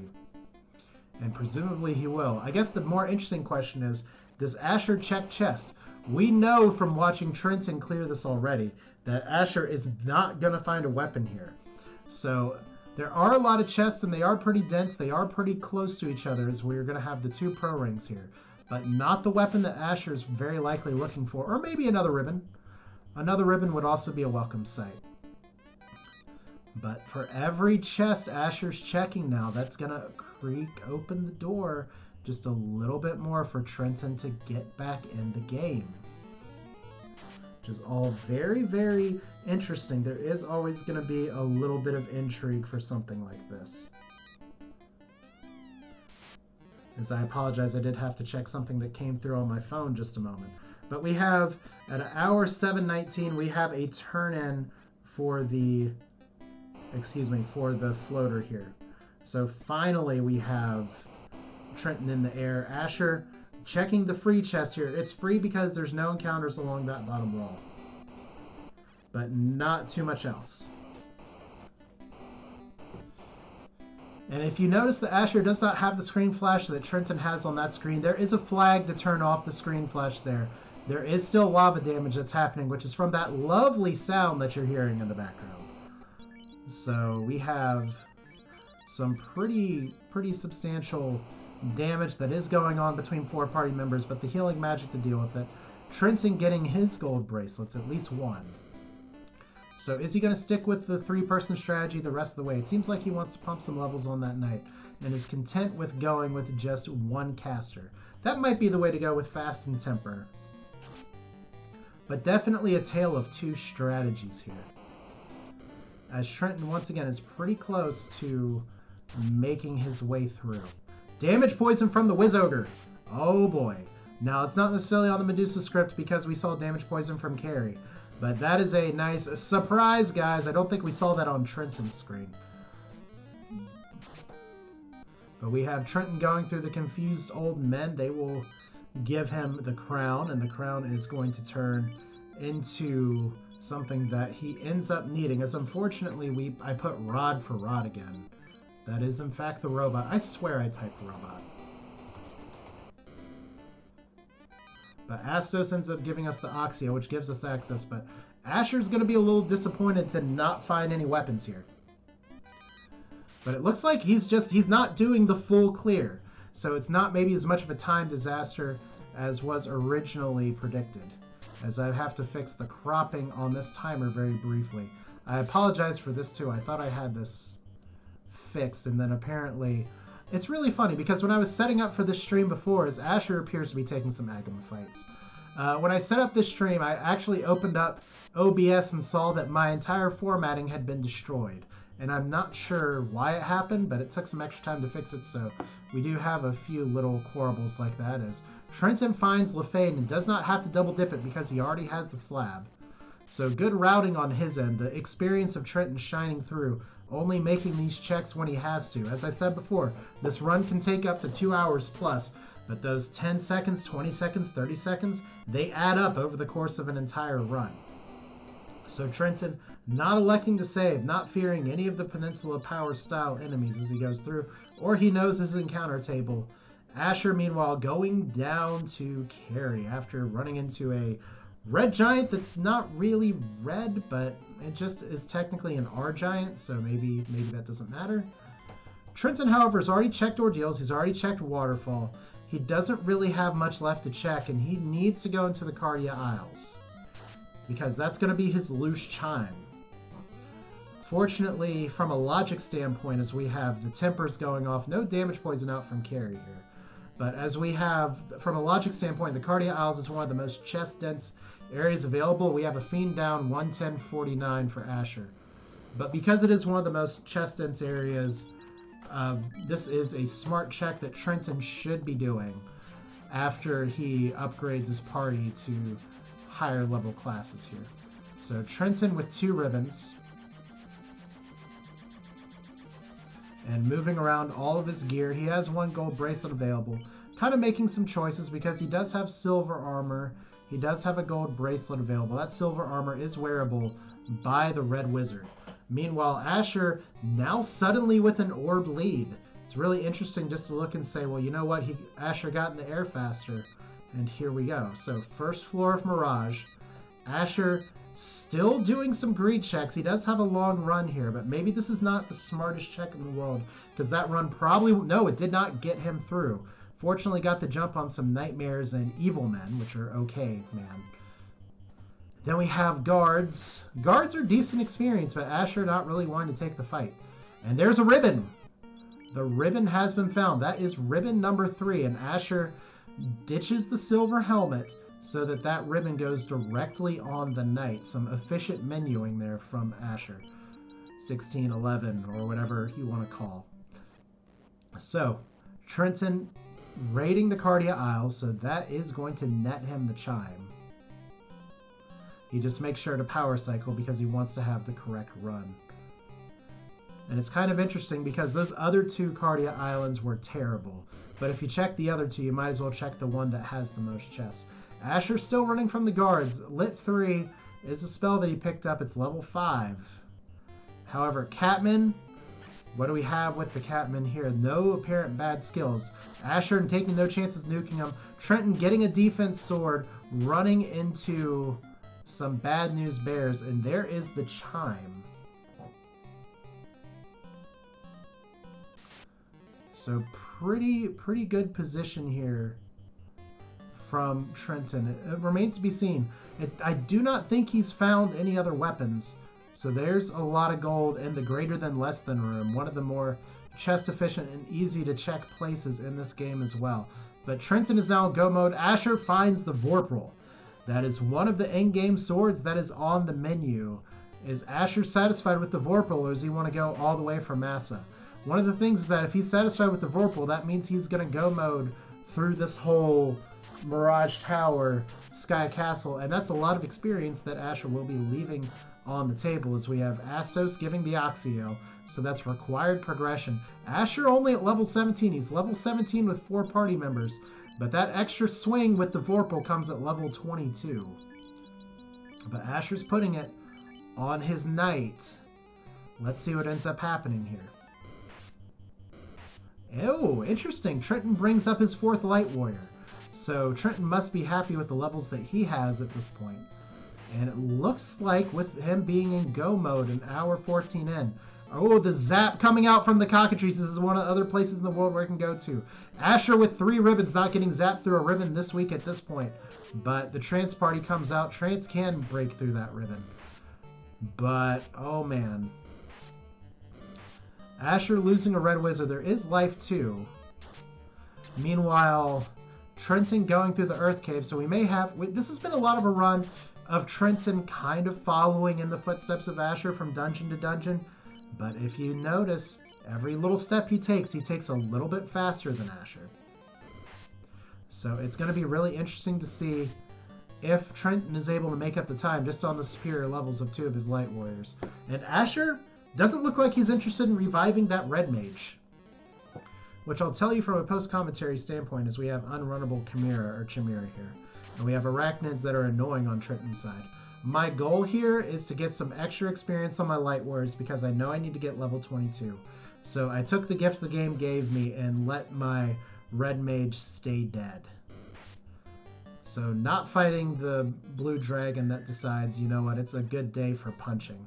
And presumably he will. I guess the more interesting question is, does Asher check chest? We know from watching Trenton clear this already that Asher is not going to find a weapon here. So there are a lot of chests, and they are pretty dense. They are pretty close to each other, as we're going to have the 2 pro rings here. But not the weapon that Asher is very likely looking for, or maybe another ribbon. Another ribbon would also be a welcome sight. But for every chest Asher's checking now, that's going to creak open the door just a little bit more for Trenton to get back in the game. Which is all very, very interesting. There is always going to be a little bit of intrigue for something like this. As I apologize, I did have to check something that came through on my phone just a moment. But we have, at an hour 7:19, we have a turn-in for the, for the floater here. So finally we have Trenton in the air. Asher checking the free chest here. It's free because there's no encounters along that bottom wall. But not too much else. And if you notice that Asher does not have the screen flash that Trenton has on that screen, there is a flag to turn off the screen flash there. There is still lava damage that's happening, which is from that lovely sound that you're hearing in the background. So we have some pretty substantial damage that is going on between 4 party members, but the healing magic to deal with it. Trenton getting his gold bracelets, at least one. So is he going to stick with the 3-person strategy the rest of the way? It seems like he wants to pump some levels on that night and is content with going with just 1 caster. That might be the way to go with Fast and Temper. But definitely a tale of 2 strategies here. As Trenton once again is pretty close to making his way through. Damage poison from the Wizogre. Oh boy. Now it's not necessarily on the Medusa script because we saw damage poison from Carrie. But that is a nice surprise, guys. I don't think we saw that on Trenton's screen. But we have Trenton going through the confused old men. They will give him the crown, and the crown is going to turn into something that he ends up needing. As unfortunately, I put Rod for Rod again. That is, in fact, the robot. I swear I typed robot. But Astos ends up giving us the Oxia, which gives us access, but Asher's going to be a little disappointed to not find any weapons here. But it looks like he's not doing the full clear. So it's not maybe as much of a time disaster as was originally predicted. As I have to fix the cropping on this timer very briefly. I apologize for this too. I thought I had this fixed, and then apparently... It's really funny because when I was setting up for this stream before, as Asher appears to be taking some Agama fights. When I set up this stream, I actually opened up OBS and saw that my entire formatting had been destroyed. And I'm not sure why it happened, but it took some extra time to fix it, so we do have a few little quarrels like that. As Trenton finds Lefane and does not have to double dip it because he already has the slab. So good routing on his end. The experience of Trenton shining through, only making these checks when he has to. As I said before, this run can take up to 2 hours plus, but those 10 seconds, 20 seconds, 30 seconds, they add up over the course of an entire run. So Trenton not electing to save, not fearing any of the Peninsula Power style enemies as he goes through, or he knows his encounter table. Asher, meanwhile, going down to carry after running into a red giant that's not really red, but it just is technically an R giant, so maybe that doesn't matter. Trenton, however, has already checked ordeals. He's already checked waterfall. He doesn't really have much left to check, and he needs to go into the Cardia Isles because that's going to be his loose chime. Fortunately, from a logic standpoint, as we have the tempers going off, no damage poison out from Carrie here. But as we have, from a logic standpoint, the Cardia Isles is one of the most chest-dense areas available. We have a Fiend down 110.49 for Asher. But because it is one of the most chest-dense areas, this is a smart check that Trenton should be doing after he upgrades his party to higher level classes here. So Trenton with 2 ribbons. And moving around all of his gear. He has 1 gold bracelet available. Kind of making some choices because he does have silver armor. He does have a gold bracelet available. That silver armor is wearable by the Red Wizard. Meanwhile, Asher now suddenly with an orb lead. It's really interesting just to look and say, well, you know what? Asher got in the air faster. And here we go. So first floor of Mirage. Asher still doing some greed checks. He does have a long run here, but maybe this is not the smartest check in the world because that run probably... No, it did not get him through. Fortunately, got the jump on some Nightmares and Evil Men, which are okay, man. Then we have Guards. Guards are decent experience, but Asher not really wanting to take the fight. And there's a ribbon. The ribbon has been found. That is ribbon number 3, and Asher ditches the silver helmet so that ribbon goes directly on the knight. Some efficient menuing there from Asher. 1611, or whatever you want to call. So, Trenton raiding the Cardia Isles, so that is going to net him the chime. He just makes sure to power cycle because he wants to have the correct run. And it's kind of interesting because those other 2 Cardia Islands were terrible. But if you check the other two, you might as well check the one that has the most chests. Asher still running from the guards. Lit 3 is a spell that he picked up. It's level 5. However, Catman, what do we have with the Catman here? No apparent bad skills. Asher taking no chances nuking him. Trenton getting a defense sword, running into some bad news bears, and there is the chime. So pretty good position here from Trenton. It remains to be seen. I do not think he's found any other weapons. So there's a lot of gold in the greater than less than room. One of the more chest efficient and easy to check places in this game as well. But Trenton is now in go mode. Asher finds the Vorpal. That is one of the in-game swords that is on the menu. Is Asher satisfied with the Vorpal, or does he want to go all the way for Massa? One of the things is that if he's satisfied with the Vorpal, that means he's going to go mode through this whole Mirage Tower, Sky Castle, and that's a lot of experience that Asher will be leaving on the table, as we have Astos giving the Oxio, so that's required progression. Asher only at level 17. He's level 17 with 4 party members, but that extra swing with the Vorpal comes at level 22. But Asher's putting it on his knight. Let's see what ends up happening here. Oh, interesting. Trenton brings up his 4th Light Warrior. So Trenton must be happy with the levels that he has at this point. And it looks like with him being in go mode, an hour 14 in. Oh, the zap coming out from the cockatrice. This is one of the other places in the world where it can go to. Asher with 3 ribbons, not getting zapped through a ribbon this week at this point. But the Trance party comes out. Trance can break through that ribbon. But, oh man. Asher losing a red wizard. There is life too. Meanwhile, Trenton going through the Earth Cave. So we may have... This has been a lot of a run of Trenton kind of following in the footsteps of Asher from dungeon to dungeon. But if you notice, every little step he takes a little bit faster than Asher. So it's going to be really interesting to see if Trenton is able to make up the time just on the superior levels of 2 of his Light Warriors. And Asher doesn't look like he's interested in reviving that Red Mage. Which I'll tell you from a post-commentary standpoint is we have unrunnable Chimera here. And we have arachnids that are annoying on Trenton's side. My goal here is to get some extra experience on my Light Warriors because I know I need to get level 22. So I took the gift the game gave me and let my Red Mage stay dead. So not fighting the blue dragon that decides, you know what, it's a good day for punching.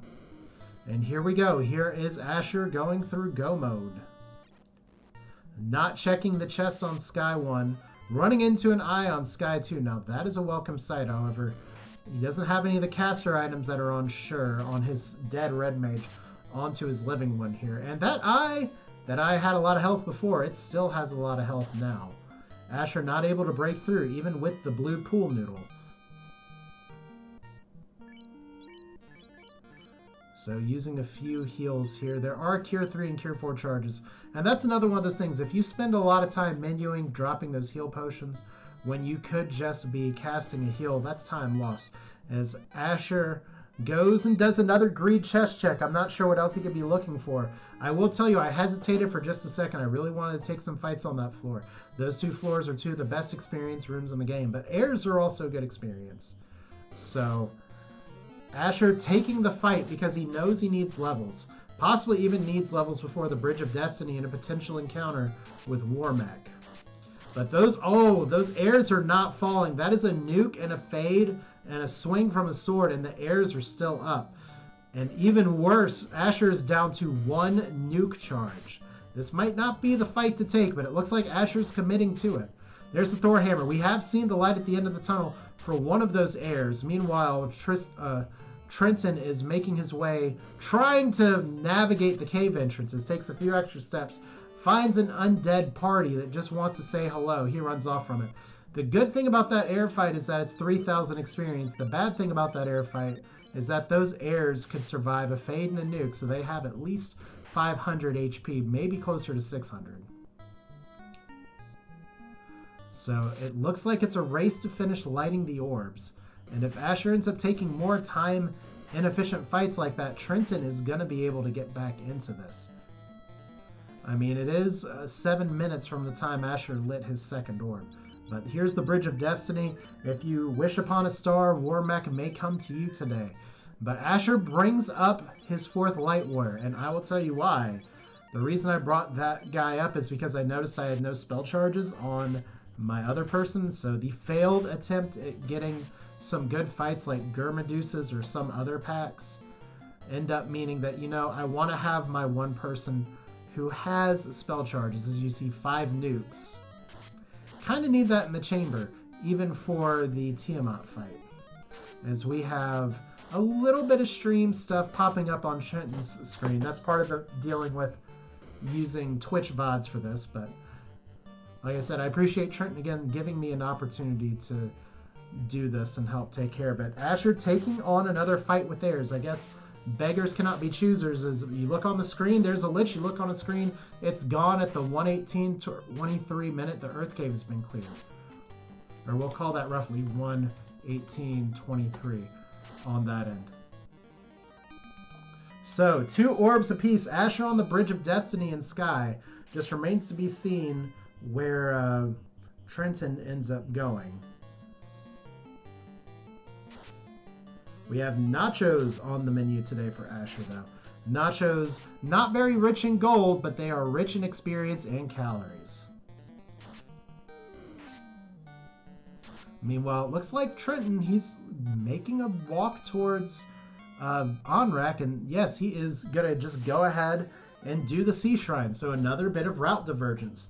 And here we go. Here is Asher going through go mode. Not checking the chest on Sky 1. Running into an eye on Sky 2. Now that is a welcome sight, however. He doesn't have any of the caster items that are on his dead Red Mage onto his living one here. And that eye had a lot of health before. It still has a lot of health now. Asher not able to break through even with the blue pool noodle. So using a few heals here. There are Cure 3 and Cure 4 charges. And that's another one of those things. If you spend a lot of time menuing, dropping those heal potions, when you could just be casting a heal, that's time lost. As Asher goes and does another greed chest check. I'm not sure what else he could be looking for. I will tell you, I hesitated for just a second. I really wanted to take some fights on that floor. Those 2 floors are 2 of the best experience rooms in the game. But airs are also good experience. So Asher taking the fight because he knows he needs levels. Possibly even needs levels before the Bridge of Destiny and a potential encounter with Warmech. But those airs are not falling. That is a nuke and a fade and a swing from a sword, and the airs are still up. And even worse, Asher is down to 1 nuke charge. This might not be the fight to take, but it looks like Asher's committing to it. There's the Thor Hammer. We have seen the light at the end of the tunnel for one of those airs. Meanwhile, Trenton is making his way, trying to navigate the cave entrances, takes a few extra steps, finds an undead party that just wants to say hello. He runs off from it. The good thing about that air fight is that it's 3,000 experience. The bad thing about that air fight is that those airs could survive a fade and a nuke, so they have at least 500 HP, maybe closer to 600. So it looks like it's a race to finish lighting the orbs. And if Asher ends up taking more time in efficient fights like that, Trenton is going to be able to get back into this. I mean, it is 7 minutes from the time Asher lit his second orb. But here's the Bridge of Destiny. If you wish upon a star, Warmech may come to you today. But Asher brings up his fourth Light Warrior, and I will tell you why. The reason I brought that guy up is because I noticed I had no spell charges on my other person, so the failed attempt at getting some good fights like Gurmedusas or some other packs end up meaning that, I want to have my one person who has spell charges. As you see, 5 nukes. Kind of need that in the chamber, even for the Tiamat fight. As we have a little bit of stream stuff popping up on Trenton's screen. That's part of the dealing with using Twitch VODs for this, but like I said, I appreciate Trenton again giving me an opportunity to do this and help take care of it. Asher taking on another fight with theirs. I guess beggars cannot be choosers. As you look on the screen, there's a lich. You look on the screen, it's gone at the 1:18 to 23 minute. The Earth Cave has been cleared. Or we'll call that roughly 1:18:23 on that end. So, 2 orbs apiece. Asher on the Bridge of Destiny and Sky. Just remains to be seen where Trenton ends up going. We have nachos on the menu today for Asher, though. Nachos, not very rich in gold, but they are rich in experience and calories. Meanwhile, it looks like Trenton, he's making a walk towards Onrak, and yes, he is going to just go ahead and do the Sea Shrine, so another bit of route divergence.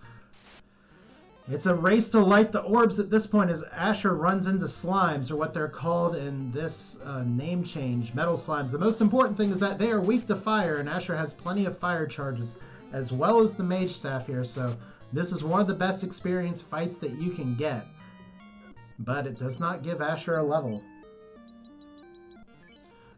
It's a race to light the orbs at this point as Asher runs into slimes, or what they're called in this name change, metal slimes. The most important thing is that they are weak to fire, and Asher has plenty of fire charges, as well as the mage staff here, so this is one of the best experience fights that you can get. But it does not give Asher a level.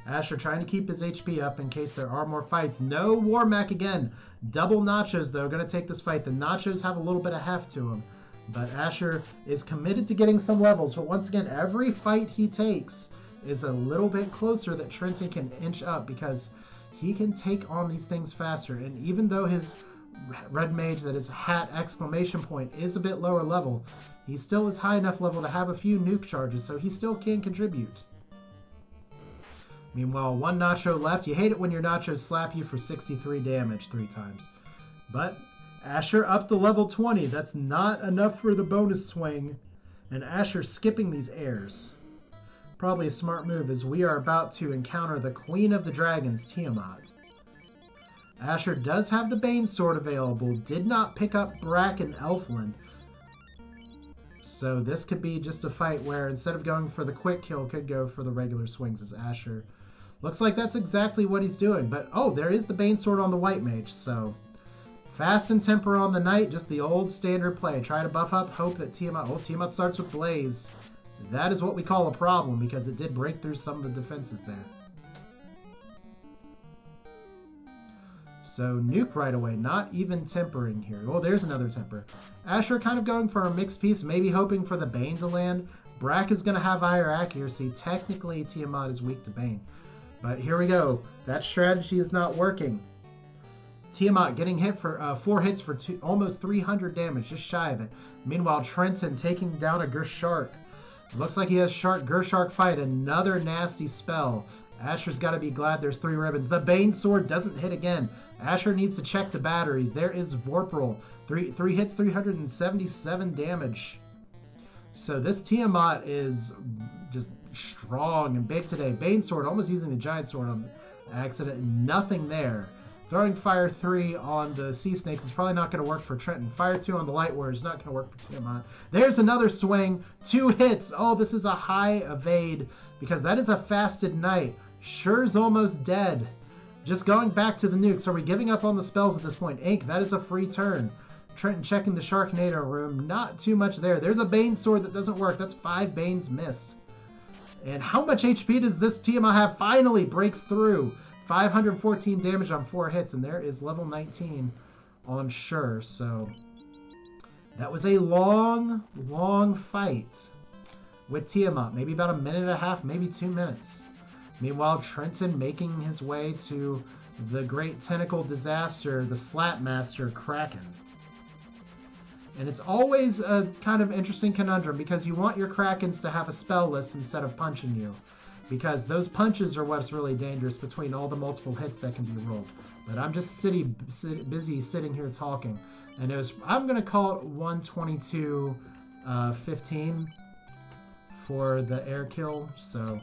Asher trying to keep his HP up in case there are more fights. No Warmech again. Double nachos, though, going to take this fight. The nachos have a little bit of heft to them. But Asher is committed to getting some levels. But once again, every fight he takes is a little bit closer that Trenton can inch up because he can take on these things faster. And even though his red mage, that is hat exclamation point, is a bit lower level, he still is high enough level to have a few nuke charges, so he still can contribute. Meanwhile, 1 nacho left. You hate it when your nachos slap you for 63 damage 3 times. But Asher up to level 20. That's not enough for the bonus swing. And Asher skipping these airs. Probably a smart move as we are about to encounter the Queen of the Dragons, Tiamat. Asher does have the Bane Sword available. Did not pick up Brack and Elfland. So this could be just a fight where instead of going for the quick kill, could go for the regular swings as Asher. Looks like that's exactly what he's doing. But, oh, there is the Bane Sword on the White Mage. So, Fast and Temper on the Knight. Just the old standard play. Try to buff up. Hope that Tiamat... Oh, Tiamat starts with Blaze. That is what we call a problem because it did break through some of the defenses there. So, Nuke right away. Not even tempering here. Oh, there's another Temper. Asher kind of going for a mixed piece. Maybe hoping for the Bane to land. Brack is going to have higher accuracy. Technically, Tiamat is weak to Bane. But here we go. That strategy is not working. Tiamat getting hit for 4 hits for almost 300 damage, just shy of it. Meanwhile, Trenton taking down a Gershark. Looks like he has Gershark fight. Another nasty spell. Asher's got to be glad there's 3 ribbons. The Bane Sword doesn't hit again. Asher needs to check the batteries. There is Vorpal. 3 hits, 377 damage. So this Tiamat is just strong and big today. Bane Sword, almost using the Giant Sword on accident. Nothing there. Throwing Fire 3 on the Sea Snakes is probably not going to work for Trenton. Fire 2 on the Light Warrior is not going to work for Tiamat. There's another swing. 2 hits. Oh, this is a high evade because that is a fasted Knight. Sure's almost dead. Just going back to the nukes. Are we giving up on the spells at this point? Ink, that is a free turn. Trenton checking the Sharknado room. Not too much there. There's a Bane Sword that doesn't work. That's 5 Banes missed. And how much HP does this Tiamat have? Finally breaks through. 514 damage on 4 hits. And there is level 19 on Sure. So that was a long, long fight with Tiamat. Maybe about a minute and a half, maybe 2 minutes. Meanwhile, Trenton making his way to the great tentacle disaster, the Slap Master Kraken. And it's always a kind of interesting conundrum because you want your Krakens to have a spell list instead of punching you. Because those punches are what's really dangerous between all the multiple hits that can be rolled. But I'm just busy sitting here talking. And I'm going to call it 122-15 for the air kill. So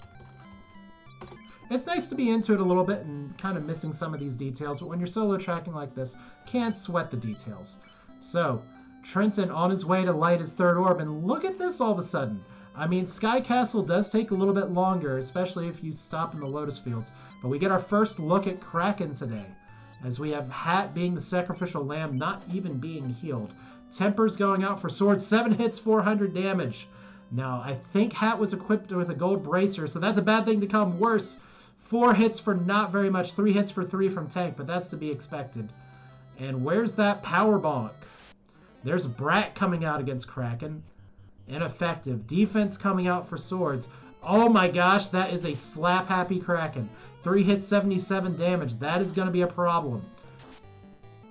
it's nice to be into it a little bit and kind of missing some of these details. But when you're solo tracking like this, can't sweat the details. So Trenton on his way to light his third orb. And look at this all of a sudden. I mean, Sky Castle does take a little bit longer, especially if you stop in the Lotus Fields. But we get our first look at Kraken today, as we have Hat being the sacrificial lamb, not even being healed. Temper's going out for sword, 7 hits, 400 damage. Now, I think Hat was equipped with a gold bracer, so that's a bad thing to come worse. 4 hits for not very much, 3 hits for 3 from tank, but that's to be expected. And where's that power bonk? There's Brat coming out against Kraken. Ineffective. Defense coming out for swords. Oh my gosh, that is a slap-happy Kraken. 3 hits, 77 damage. That is going to be a problem.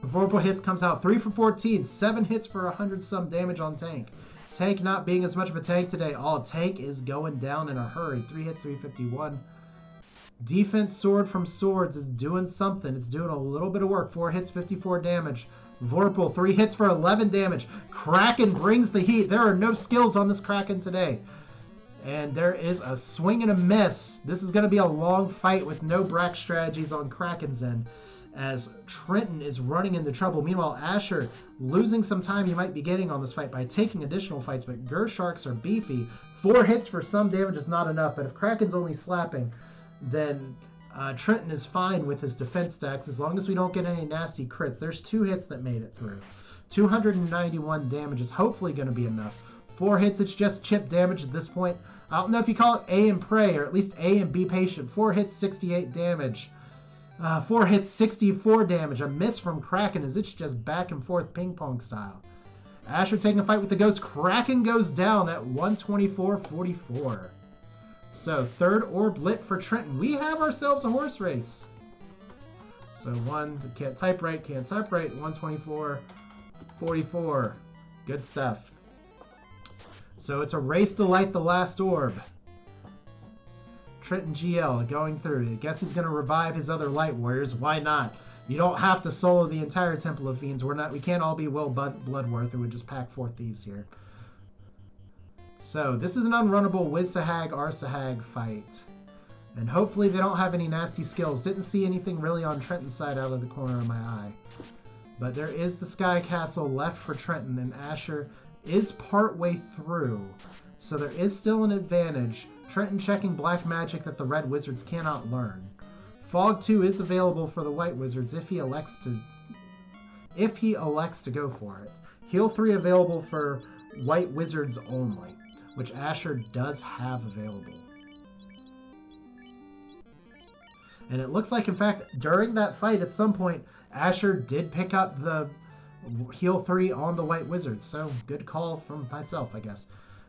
Vorpal hits comes out. 3 for 14. 7 hits for 100-some damage on tank. Tank not being as much of a tank today. Oh, tank is going down in a hurry. 3 hits, 351. Defense sword from swords is doing something. It's doing a little bit of work. 4 hits, 54 damage. Vorpal, 3 hits for 11 damage. Kraken brings the heat. There are no skills on this Kraken today. And there is a swing and a miss. This is going to be a long fight with no Brack strategies on Kraken's end, as Trenton is running into trouble. Meanwhile, Asher losing some time he might be getting on this fight by taking additional fights, but Gersharks are beefy. 4 hits for some damage is not enough, but if Kraken's only slapping, then Trenton is fine with his defense stacks as long as we don't get any nasty crits. There's 2 hits that made it through. 291 damage is hopefully going to be enough. 4 hits, it's just chip damage at this point. I don't know if you call it A and pray, or at least A and be patient. 4 hits, 68 damage. 4 hits, 64 damage. A miss from Kraken as it's just back and forth ping pong style. Asher taking a fight with the ghost. Kraken goes down at 124.44. So, third orb lit for Trenton. We have ourselves a horse race. So, can't type right, 124.44. Good stuff. So, it's a race to light the last orb. TrintonGL going through. I guess he's going to revive his other light warriors. Why not? You don't have to solo the entire Temple of Fiends. We can't all be Will Bloodworth who would just pack 4 thieves here. So, this is an unrunnable Wiz-Sahag, R-Sahag fight. And hopefully they don't have any nasty skills. Didn't see anything really on Trenton's side out of the corner of my eye. But there is the Sky Castle left for Trenton, and Asher is part way through. So there is still an advantage. Trenton checking black magic that the red wizards cannot learn. Fog 2 is available for the white wizards if he elects to go for it. Heal 3 available for white wizards only, which Asher does have available. And it looks like, in fact, during that fight, at some point, Asher did pick up the heal 3 on the white wizard. So, good call from myself, I guess.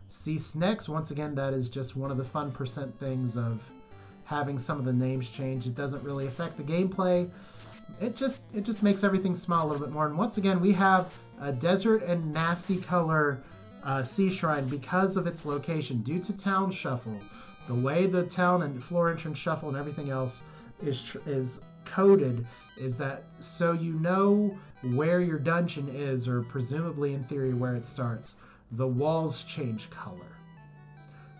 See Snex, once again, that is just one of the fun percent things of having some of the names change. It doesn't really affect the gameplay. It just makes everything smile a little bit more. And once again, we have a desert and nasty color sea shrine because of its location due to town shuffle. The way the town and floor entrance shuffle and everything else is coded is that so you know where your dungeon is, or presumably in theory where it starts. The walls change color.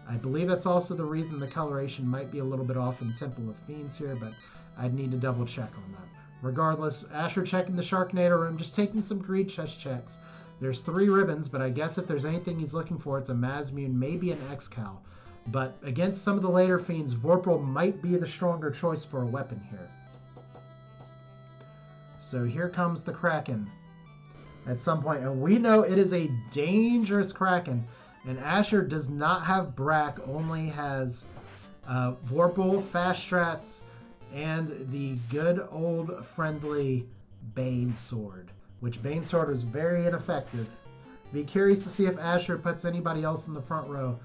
I believe that's also the reason the coloration might be a little bit off in Temple of Fiends here, but I'd need to double check on that. Regardless, Asher checking the Sharknado room, just taking some greed chest checks. There's 3 ribbons, but I guess if there's anything he's looking for, it's a Mazmune, maybe an Excal. But against some of the later fiends, Vorpal might be the stronger choice for a weapon here. So here comes the Kraken at some point, and we know it is a dangerous Kraken. And Asher does not have Brack, only has Vorpal, Fast Strats, and the good old friendly Bane Sword, which Bane Sword is very ineffective. Be curious to see if Asher puts anybody else in the front row,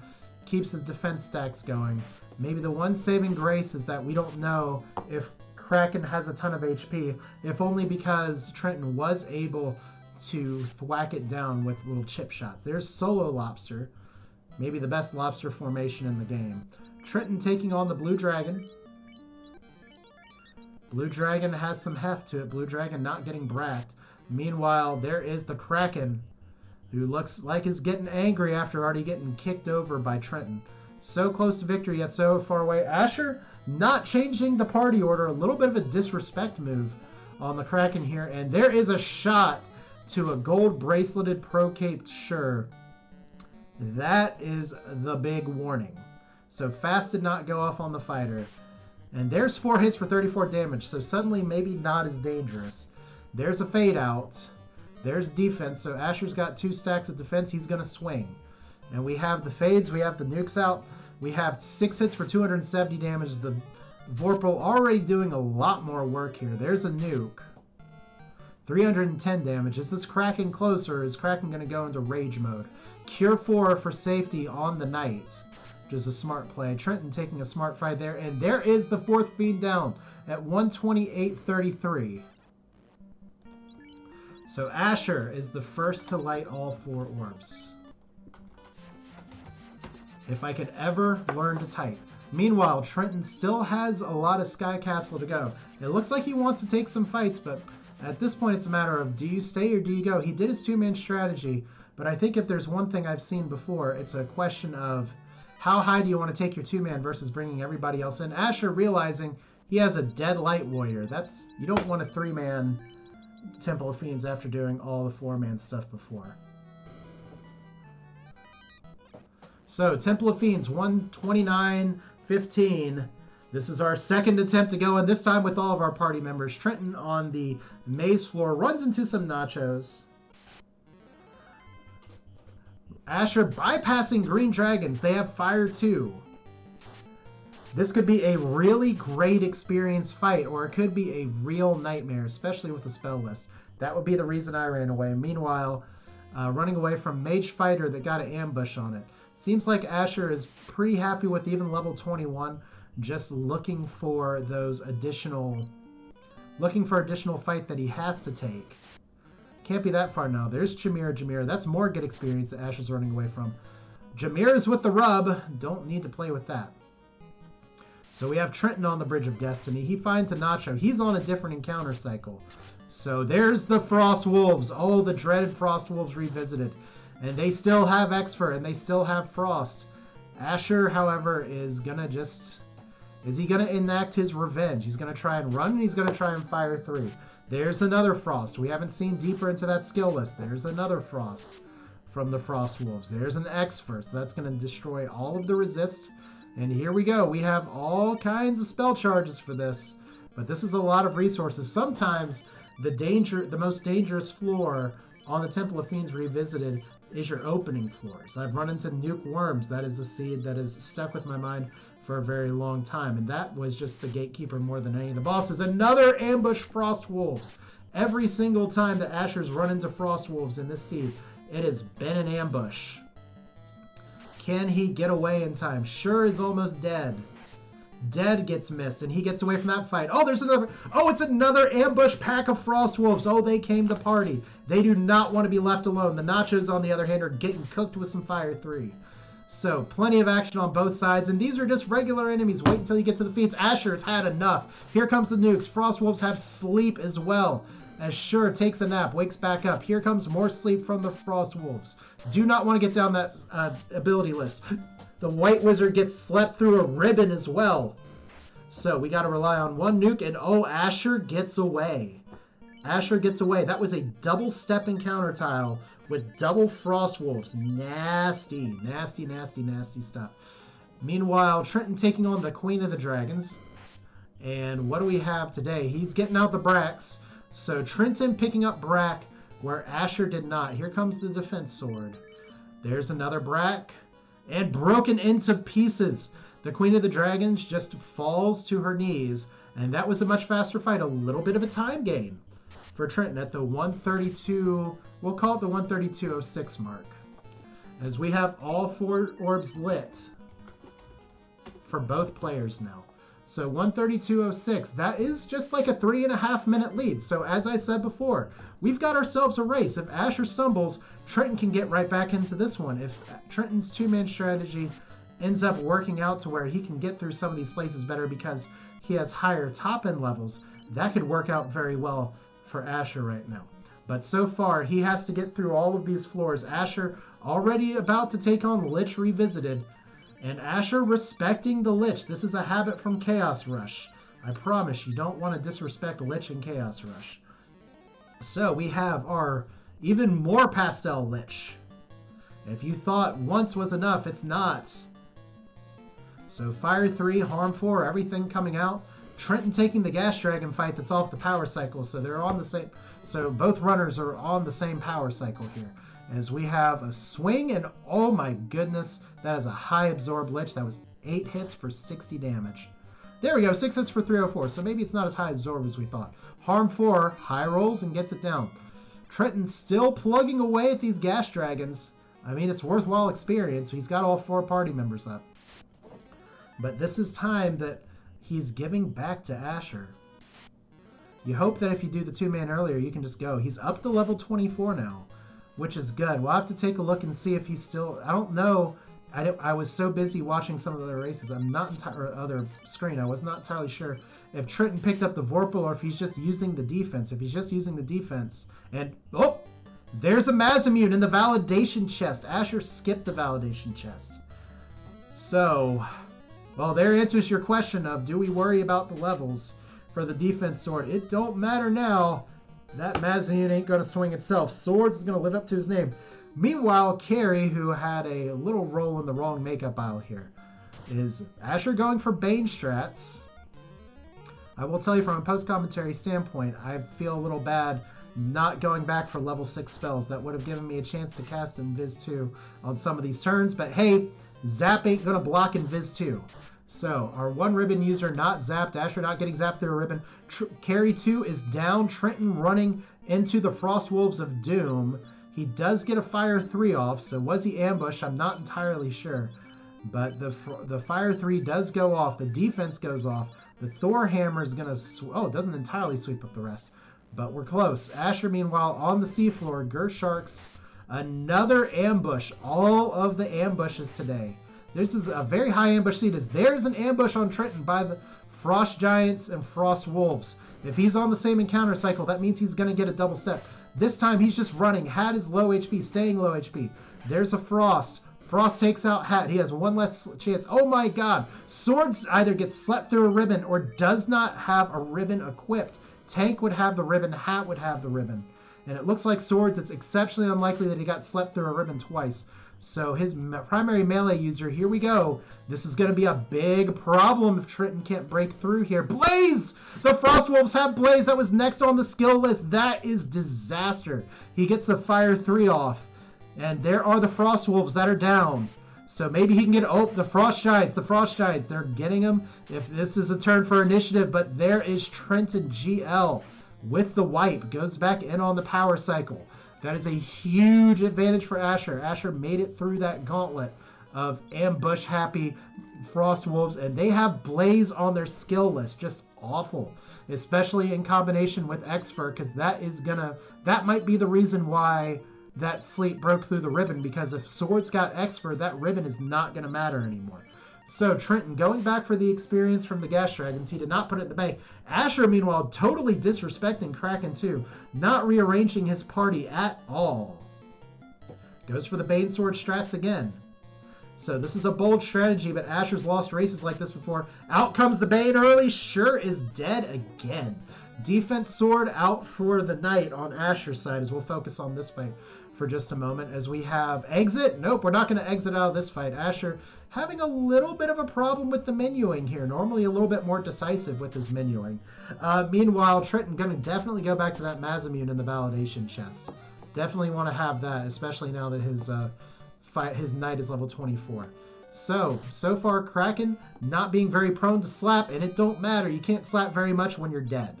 keeps the defense stacks going. Maybe the one saving grace is that we don't know if Kraken has a ton of HP, if only because Trenton was able to thwack it down with little chip shots. There's Solo Lobster, maybe the best lobster formation in the game. Trenton taking on the Blue Dragon. Blue Dragon has some heft to it. Blue Dragon not getting bracked. Meanwhile, there is the Kraken, who looks like is getting angry after already getting kicked over by Trenton. So close to victory, yet so far away. Asher not changing the party order. A little bit of a disrespect move on the Kraken here. And there is a shot to a gold braceleted pro-caped Sure. That is the big warning. So fast did not go off on the fighter. And there's 4 hits for 34 damage. So suddenly maybe not as dangerous. There's a fade out. There's defense. So Asher's got 2 stacks of defense. He's going to swing. And we have the fades. We have the nukes out. We have 6 hits for 270 damage. The Vorpal already doing a lot more work here. There's a nuke. 310 damage. Is this Kraken closer? Is Kraken going to go into rage mode? Cure 4 for safety on the Knight, which is a smart play. Trenton taking a smart fight there. And there is the 4th feed down at 128.33. So Asher is the first to light all 4 orbs. If I could ever learn to type. Meanwhile, Trenton still has a lot of Sky Castle to go. It looks like he wants to take some fights, but at this point it's a matter of do you stay or do you go? He did his 2-man strategy, but I think if there's one thing I've seen before, it's a question of how high do you want to take your 2-man versus bringing everybody else in. Asher realizing he has a dead light warrior. You don't want a 3-man Temple of Fiends after doing all the 4-man stuff before. So, Temple of Fiends, 129.15. This is our second attempt to go, and this time with all of our party members. Trenton on the maze floor runs into some nachos. Asher bypassing green dragons. They have fire too. This could be a really great experienced fight, or it could be a real nightmare, especially with the spell list. That would be the reason I ran away. Meanwhile, running away from Mage Fighter that got an ambush on it. Seems like Asher is pretty happy with even level 21, just looking for those additional fight that he has to take. Can't be that far now. There's Jameer. That's more good experience that Asher's running away from. Jameer is with the rub. Don't need to play with that. So we have Trenton on the Bridge of Destiny. He finds a Nacho. He's on a different encounter cycle. So there's the Frost Wolves. Oh, the dreaded Frost Wolves revisited. And they still have Exfer, and they still have Frost. Asher, however, is going to just... Is he going to enact his revenge? He's going to try and run, and he's going to try and fire 3. There's another Frost. We haven't seen deeper into that skill list. There's another Frost from the Frost Wolves. There's an Exfer, so that's going to destroy all of the resist. And here we go. We have all kinds of spell charges for this. But this is a lot of resources. Sometimes the most dangerous floor on the Temple of Fiends Revisited is your opening floors. I've run into Nuke Worms. That is a seed that has stuck with my mind for a very long time. And that was just the gatekeeper more than any of the bosses. Another ambush Frost Wolves. Every single time that Asher's run into Frost Wolves in this seed, it has been an ambush. Can he get away in time? Sure is almost dead. Dead gets missed, and he gets away from that fight. Oh, there's another... Oh, it's another ambush pack of Frost Wolves. Oh, they came to party. They do not want to be left alone. The Nachos, on the other hand, are getting cooked with some Fire 3. So, plenty of action on both sides, and these are just regular enemies. Wait until you get to the feats. Asher's had enough. Here comes the nukes. Frost Wolves have sleep as well. As Sure takes a nap, wakes back up. Here comes more sleep from the Frost Wolves. Do not want to get down that ability list. The White Wizard gets slept through a ribbon as well. So we got to rely on one nuke, and oh, Asher gets away. Asher gets away. That was a double step encounter tile with double Frost Wolves. Nasty, nasty, nasty, nasty stuff. Meanwhile, Trenton taking on the Queen of the Dragons. And what do we have today? He's getting out the Bracks. So Trenton picking up Brack where Asher did not. Here comes the Defense Sword. There's another Brack. And broken into pieces. The Queen of the Dragons just falls to her knees. And that was a much faster fight. A little bit of a time gain for Trenton at the 132, we'll call it the 132.06 mark. As we have all 4 orbs lit for both players now. So 132.06, that is just like a 3.5-minute lead. So as I said before, we've got ourselves a race. If Asher stumbles, Trenton can get right back into this one. If Trenton's two-man strategy ends up working out to where he can get through some of these places better because he has higher top-end levels, that could work out very well for Asher right now. But so far, he has to get through all of these floors. Asher already about to take on Lich Revisited. And Asher respecting the Lich. This is a habit from Chaos Rush. I promise you don't want to disrespect Lich in Chaos Rush. So we have our even more pastel Lich. If you thought once was enough, it's not. So Fire 3, Harm 4, everything coming out. Trenton taking the Gas Dragon fight that's off the power cycle. So they're on the same. So both runners are on the same power cycle here. As we have a swing, and oh my goodness, that is a high absorb Lich. That was 8 hits for 60 damage. There we go, 6 hits for 304, so maybe it's not as high absorb as we thought. Harm 4, high rolls and gets it down. Trenton still plugging away at these Gas Dragons. I mean, it's worthwhile experience. He's got all 4 party members up. But this is time that he's giving back to Asher. You hope that if you do the 2-man earlier, you can just go. He's up to level 24 now, which is good. We'll have to take a look and see if he's still... I don't know. I was so busy watching some of the other races. I'm not entirely... other screen. I was not entirely sure if Trenton picked up the Vorpal or if he's just using the defense. If he's just using the defense... And... Oh! There's a Mazamune in the validation chest. Asher skipped the validation chest. So... Well, there answers your question of, do we worry about the levels for the defense sword? It don't matter now. That Mazamune ain't going to swing itself. Swords is going to live up to his name. Meanwhile, Carrie, who had a little roll in the wrong makeup aisle here, is Asher going for Bane strats. I will tell you from a post-commentary standpoint, I feel a little bad not going back for level 6 spells. That would have given me a chance to cast Invis 2 on some of these turns. But hey, Zap ain't going to block Invis 2. So, our 1 ribbon user not zapped. Asher not getting zapped through a ribbon. Carry 2 is down. Trenton running into the Frost Wolves of Doom. He does get a Fire 3 off, so was he ambushed? I'm not entirely sure. But the Fire 3 does go off. The defense goes off. The Thor Hammer is going to... Oh, it doesn't entirely sweep up the rest. But we're close. Asher, meanwhile, on the seafloor. Gersharks, another ambush. All of the ambushes today. This is a very high ambush seed. There's an ambush on Trenton by the Frost Giants and Frost Wolves. If he's on the same encounter cycle, that means he's going to get a double step. This time he's just running. Hat is low HP, staying low HP. There's a Frost. Frost takes out Hat. He has 1 less chance. Oh my god. Swords either gets slept through a ribbon or does not have a ribbon equipped. Tank would have the ribbon. Hat would have the ribbon. And it looks like Swords, it's exceptionally unlikely that he got slept through a ribbon twice. So his primary melee user, here we go. This is going to be a big problem if Trenton can't break through here. Blaze! The Frost Wolves have Blaze. That was next on the skill list. That is disaster. He gets the Fire 3 off. And there are the Frost Wolves that are down. So maybe he can get... Oh, the Frost Giants. The Frost Giants. They're getting him. If this is a turn for initiative. But there is TrintonGL with the wipe. Goes back in on the power cycle. That is a huge advantage for Asher. Asher made it through that gauntlet of ambush-happy Frost Wolves, and they have Blaze on their skill list. Just awful, especially in combination with Exfer, because that might be the reason why that sleep broke through the ribbon, because if Swords got Exfer, that ribbon is not going to matter anymore. So Trenton going back for the experience from the Gas Dragons. He did not put it in the bank. Asher, meanwhile, totally disrespecting Kraken 2. Not rearranging his party at all. Goes for the Bane Sword strats again. So this is a bold strategy, but Asher's lost races like this before. Out comes the Bane early. Sure is dead again. Defense Sword out for the night on Asher's side, as we'll focus on this fight for just a moment. As we have exit. Nope, we're not going to exit out of this fight. Asher having a little bit of a problem with the menuing here. Normally a little bit more decisive with his menuing. Meanwhile, Trenton going to definitely go back to that Mazamune in the validation chest. Definitely want to have that, especially now that his knight is level 24. So far Kraken not being very prone to slap, and it don't matter. You can't slap very much when you're dead.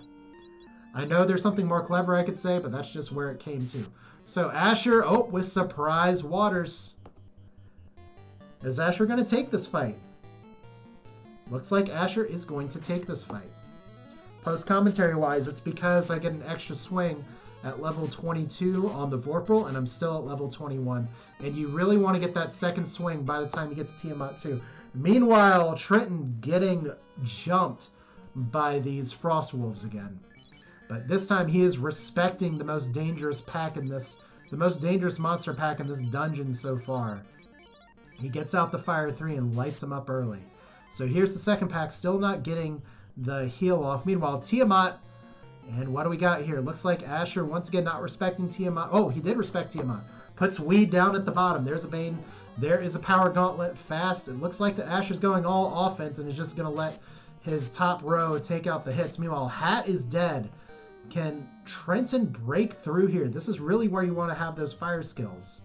I know there's something more clever I could say, but that's just where it came to. So Asher, with Surprise Waters. Is Asher going to take this fight? Looks like Asher is going to take this fight. Post-commentary wise, it's because I get an extra swing at level 22 on the Vorpal, and I'm still at level 21. And you really want to get that second swing by the time you get to Tiamat 2. Meanwhile, Trenton getting jumped by these Frost Wolves again. But this time he is respecting the most dangerous pack in this, the most dangerous monster pack in this dungeon so far. He gets out the Fire 3 and lights him up early. So here's the second pack, still not getting the heal off. Meanwhile, Tiamat, and what do we got here? Looks like Asher once again not respecting Tiamat. Oh, he did respect Tiamat. Puts Weed down at the bottom. There's a Bane. There is a Power Gauntlet fast. It looks like the Asher's going all offense and is just going to let his top row take out the hits. Meanwhile, Hat is dead. Can Trenton break through here? This is really where you want to have those fire skills.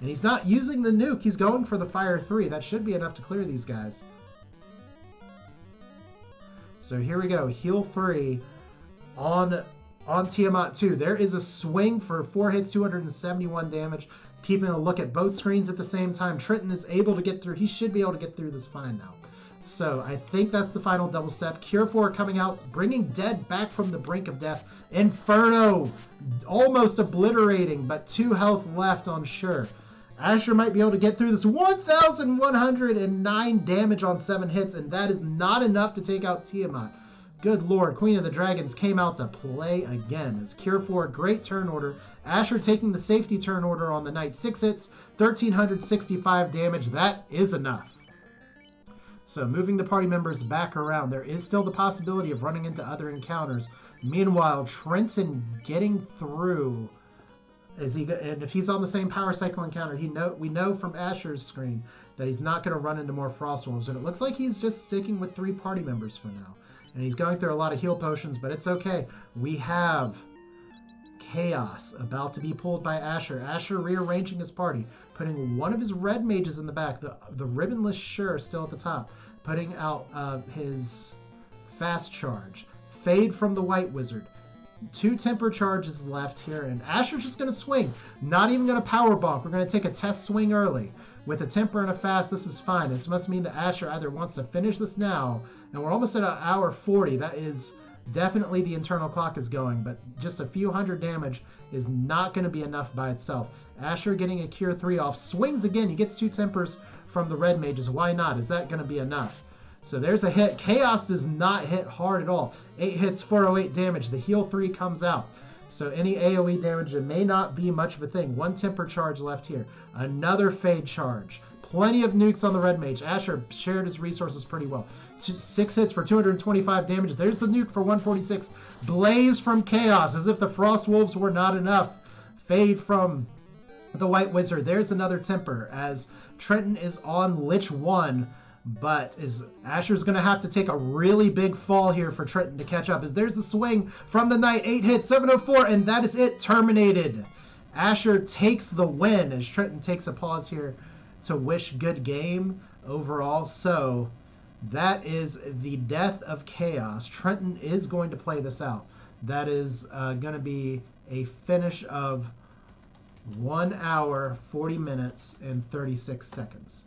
And he's not using the nuke. He's going for the Fire 3. That should be enough to clear these guys. So here we go. Heal 3 on Tiamat 2. There is a swing for 4 hits, 271 damage. Keeping a look at both screens at the same time. Trenton is able to get through. He should be able to get through this fine now. So I think that's the final double step. Cure 4 coming out, bringing Dead back from the brink of death. Inferno almost obliterating, but 2 health left on Sure. Asher might be able to get through this. 1,109 damage on 7 hits, and that is not enough to take out Tiamat. Good lord, Queen of the Dragons came out to play again. As Cure 4, great turn order. Asher taking the safety turn order on the Knight. 6 hits, 1,365 damage. That is enough. So moving the party members back around, there is still the possibility of running into other encounters. Meanwhile, Trenton getting through. And if he's on the same power cycle encounter, we know from Asher's screen that he's not going to run into more Frost Wolves. And it looks like he's just sticking with 3 party members for now. And he's going through a lot of heal potions, but it's okay. We have Chaos about to be pulled by Asher. Asher rearranging his party, putting one of his red mages in the back, the ribbonless Sure still at the top, putting out his fast charge. Fade from the White Wizard. 2 temper charges left here, and Asher's just going to swing. Not even going to power bonk. We're going to take a test swing early. With a temper and a fast, this is fine. This must mean that Asher either wants to finish this now, and we're almost at an hour 40. That is definitely the internal clock is going, but just a few hundred damage is not going to be enough by itself. Asher getting a Cure 3 off. Swings again. He gets 2 tempers from the red mages. Why not? Is that going to be enough? So there's a hit. Chaos does not hit hard at all. 8 hits, 408 damage. The heal 3 comes out. So any AoE damage, it may not be much of a thing. 1 temper charge left here. Another fade charge. Plenty of nukes on the red mage. Asher shared his resources pretty well. 6 hits for 225 damage. There's the nuke for 146. Blaze from Chaos, as if the Frost Wolves were not enough. Fade from the White Wizard. There's another temper, as Trenton is on Lich 1. But Asher's going to have to take a really big fall here for Trenton to catch up. As there's the swing from the Knight. 8 hits, 704, and that is it. Terminated. Asher takes the win as Trenton takes a pause here to wish good game overall. So that is the death of Chaos. Trenton is going to play this out. That is going to be a finish of 1 hour, 40 minutes, and 36 seconds.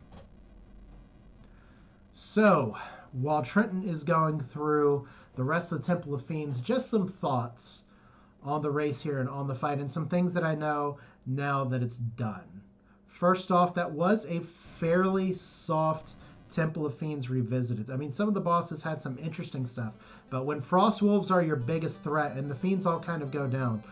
So, while Trenton is going through the rest of the Temple of Fiends, just some thoughts on the race here and on the fight, and some things that I know now that it's done. First off, that was a fairly soft Temple of Fiends revisited. I mean, some of the bosses had some interesting stuff, but when Frost Wolves are your biggest threat and the Fiends all kind of go down,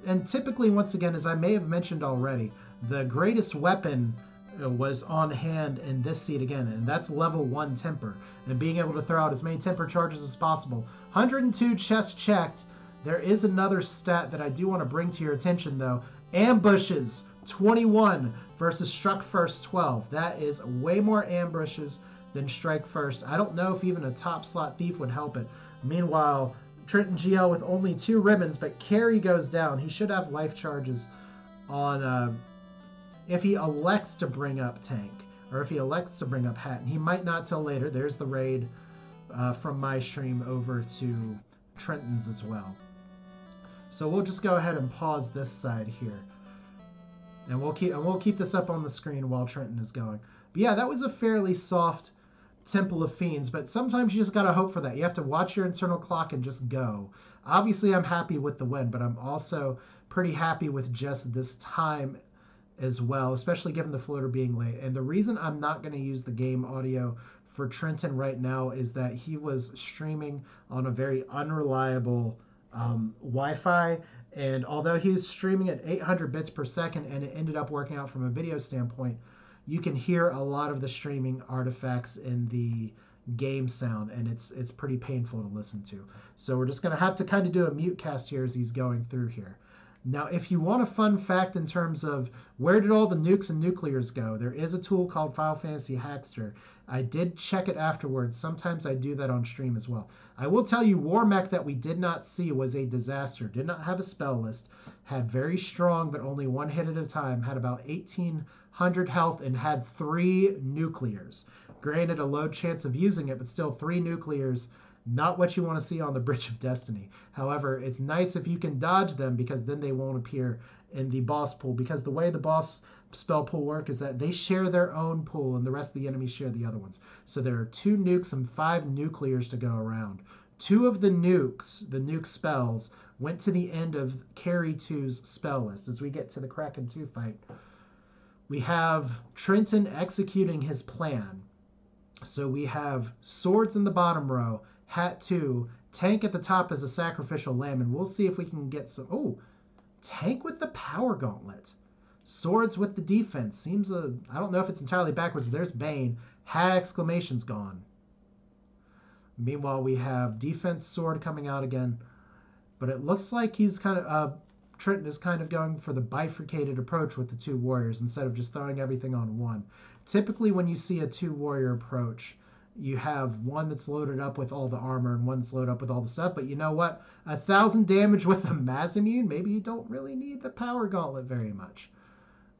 and typically, once again, as I may have mentioned already, the greatest weapon was on hand in this seed again, and that's level 1 temper, and being able to throw out as many temper charges as possible. 102 chests checked. There is another stat that I do want to bring to your attention though. Ambushes 21 versus Struck First 12. That is way more ambushes than Strike First. I don't know if even a top slot thief would help it. Meanwhile, TrintonGL with only 2 ribbons, but carry goes down. He should have life charges on if he elects to bring up Tank, or if he elects to bring up Hat, and he might not till later. There's the raid from my stream over to Trenton's as well. So we'll just go ahead and pause this side here, and we'll keep this up on the screen while Trenton is going. But yeah, that was a fairly soft Temple of Fiends, but sometimes you just got to hope for that. You have to watch your internal clock and just go. Obviously, I'm happy with the win, but I'm also pretty happy with just this time as well, especially given the floater being late. And the reason I'm not going to use the game audio for Trenton right now is that he was streaming on a very unreliable Wi-Fi. And although he was streaming at 800 bits per second and it ended up working out from a video standpoint, you can hear a lot of the streaming artifacts in the game sound, and it's pretty painful to listen to. So we're just going to have to kind of do a mute cast here as he's going through here. Now, if you want a fun fact in terms of where did all the nukes and nuclears go, there is a tool called Final Fantasy Hackster. I did check it afterwards. Sometimes I do that on stream as well. I will tell you, War Mech that we did not see was a disaster. Did not have a spell list. Had very strong, but only one hit at a time. Had about 1,800 health and had 3 nuclears. Granted, a low chance of using it, but still 3 nuclears. Not what you want to see on the Bridge of Destiny. However, it's nice if you can dodge them because then they won't appear in the boss pool. Because the way the boss spell pool work is that they share their own pool and the rest of the enemies share the other ones. So there are 2 nukes and 5 nuclears to go around. 2 of the nukes, the nuke spells, went to the end of Carry 2's spell list. As we get to the Kraken 2 fight, we have Trenton executing his plan. So we have swords in the bottom row, Hat 2, Tank at the top as a sacrificial lamb, and we'll see if we can get some... Oh, Tank with the power gauntlet. Swords with the defense. Seems I don't know if it's entirely backwards. There's Bane. Hat exclamation's gone. Meanwhile, we have defense sword coming out again. But it looks like he's kind of... Trenton is kind of going for the bifurcated approach with the 2 warriors instead of just throwing everything on one. Typically, when you see a 2 warrior approach, you have one that's loaded up with all the armor and one that's loaded up with all the stuff. But you know what? 1,000 damage with a Masamune, maybe you don't really need the power gauntlet very much.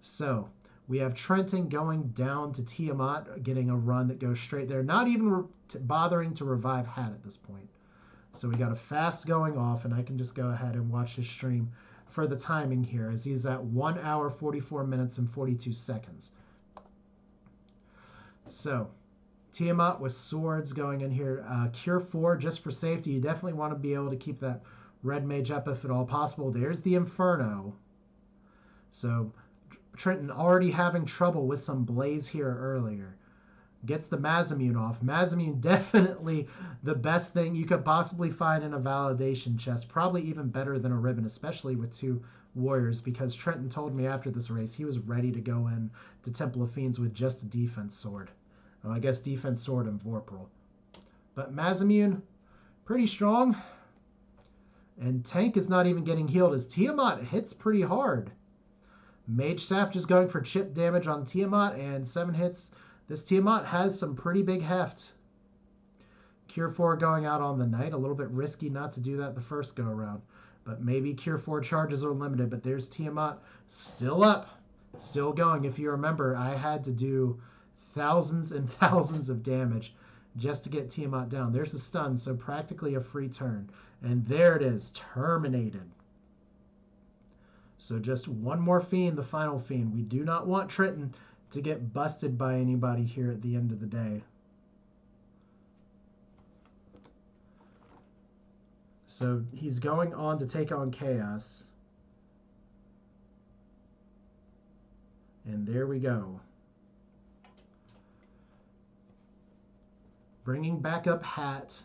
So we have Trenton going down to Tiamat, getting a run that goes straight there. Not even bothering to revive Hat at this point. So we got a fast going off, and I can just go ahead and watch his stream for the timing here as he's at 1 hour, 44 minutes, and 42 seconds. So Tiamat with swords going in here. Cure 4 just for safety. You definitely want to be able to keep that red mage up if at all possible. There's the Inferno. So Trenton already having trouble with some blaze here earlier. Gets the Masamune off. Masamune definitely the best thing you could possibly find in a validation chest. Probably even better than a ribbon, especially with 2 warriors, because Trenton told me after this race he was ready to go in to Temple of Fiends with just a defense sword. Well, I guess defense sword and Vorpal. But Masamune, pretty strong. And Tank is not even getting healed as Tiamat hits pretty hard. Mage Staff just going for chip damage on Tiamat and 7 hits. This Tiamat has some pretty big heft. Cure 4 going out on the Knight. A little bit risky not to do that the first go around. But maybe Cure 4 charges are limited. But there's Tiamat still up. Still going. If you remember, I had to do thousands and thousands of damage just to get Tiamat down. There's a stun, so practically a free turn. And there it is. Terminated. So just one more fiend, the final fiend. We do not want Trenton to get busted by anybody here at the end of the day. So he's going on to take on Chaos. And there we go. Bringing back up Hat.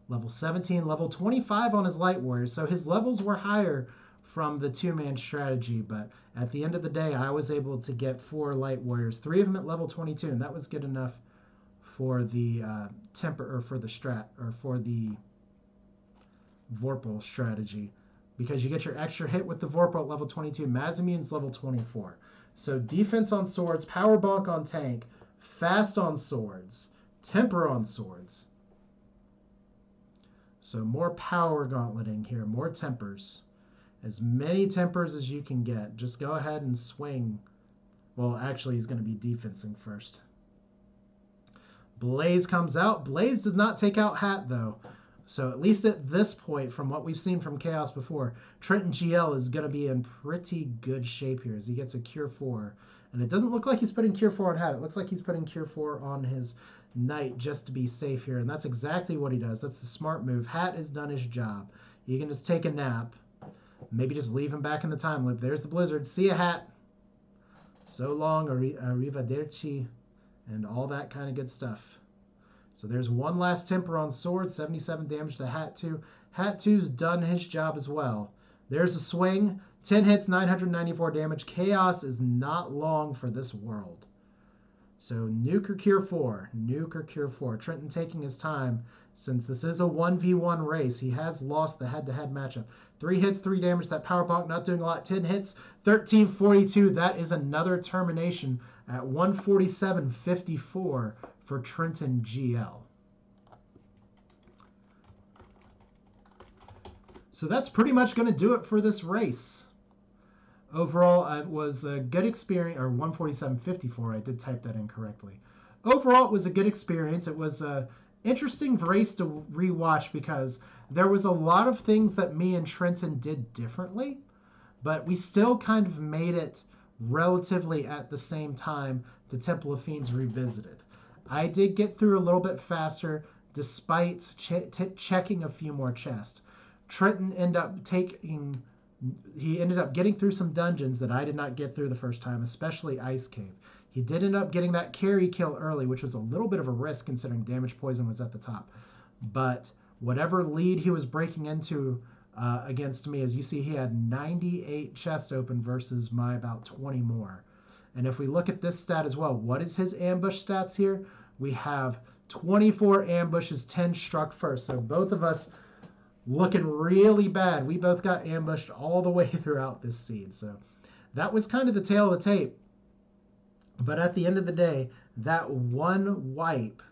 Level 17, level 25 on his Light Warriors. So his levels were higher from the 2-man strategy, but at the end of the day, I was able to get 4 Light Warriors, 3 of them at level 22, and that was good enough for the temper, or for the strat, or for the Vorpal strategy, because you get your extra hit with the Vorpal at level 22. Masamune's level 24. So defense on swords, power bonk on tank, fast on swords, temper on swords. So more power gauntleting here, more tempers. As many tempers as you can get. Just go ahead and swing. Well, actually, he's going to be defensing first. Blaze comes out. Blaze does not take out Hat, though. So at least at this point, from what we've seen from Chaos before, TrintonGL is going to be in pretty good shape here as he gets a Cure 4. And it doesn't look like he's putting Cure 4 on Hat. It looks like he's putting Cure 4 on his knight just to be safe here, and that's exactly what he does. That's the smart move. Hat has done his job. You can just take a nap. Maybe just leave him back in the time loop. There's the blizzard. See ya, Hat. So long, arrivederci, and all that kind of good stuff. So there's one last temper on sword, 77 damage to Hat 2. Hat 2's done his job as well. There's a swing, 10 hits, 994 damage. Chaos is not long for this world. So nuke or cure 4, nuke or cure 4. Trenton taking his time since this is a 1v1 race. He has lost the head-to-head matchup. 3 hits, 3 damage. That power block not doing a lot. 10 hits, 1342. That is another termination at 147.54 for TrintonGL. So that's pretty much going to do it for this race. Overall, it was a good experience, or 147.54. I did type that incorrectly. Overall, it was a good experience. It was an interesting race to rewatch because there was a lot of things that me and Trenton did differently, but we still kind of made it relatively at the same time to Temple of Fiends Revisited. I did get through a little bit faster despite checking a few more chests. Trenton ended up getting through some dungeons that I did not get through the first time, especially Ice Cave. He did end up getting that carry kill early, which was a little bit of a risk considering damage poison was at the top. But whatever lead he was breaking into against me, as you see, he had 98 chests open versus my about 20 more. And if we look at this stat as well, what is his ambush stats here? We have 24 ambushes, 10 struck first. So both of us looking really bad. We both got ambushed all the way throughout this seed. So that was kind of the tail of the tape. But at the end of the day, that one wipe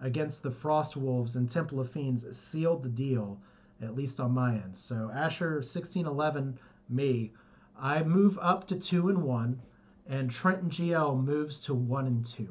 against the Frost Wolves and Temple of Fiends sealed the deal, at least on my end. So asher1611, me, I move up to 2-1, and TrintonGL moves to 1-2.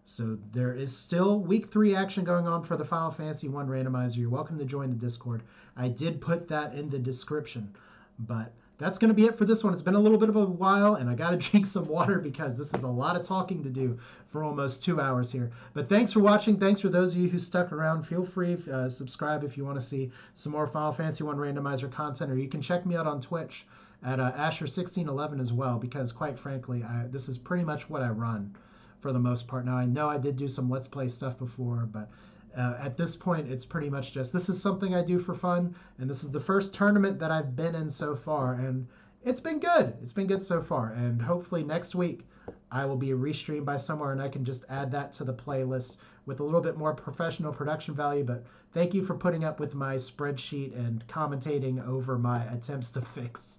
So there is still week 3 action going on for the Final Fantasy 1 Randomizer. You're welcome to join the Discord. I did put that in the description. But that's going to be it for this one. It's been a little bit of a while, and I got to drink some water because this is a lot of talking to do for almost 2 hours here. But thanks for watching. Thanks for those of you who stuck around. Feel free to subscribe if you want to see some more Final Fantasy 1 Randomizer content, or you can check me out on Twitch at asher1611 as well, because quite frankly, this is pretty much what I run for the most part. Now, I know I did do some Let's Play stuff before, but at this point, it's pretty much just, this is something I do for fun, and this is the first tournament that I've been in so far, and it's been good. It's been good so far, and hopefully next week I will be restreamed by somewhere, and I can just add that to the playlist with a little bit more professional production value. But thank you for putting up with my spreadsheet and commentating over my attempts to fix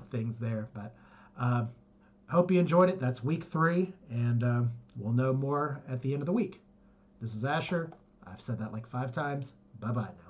things there. But hope you enjoyed it. That's week 3, and we'll know more at the end of the week. This is Asher. I've said that like 5 times. Bye-bye now.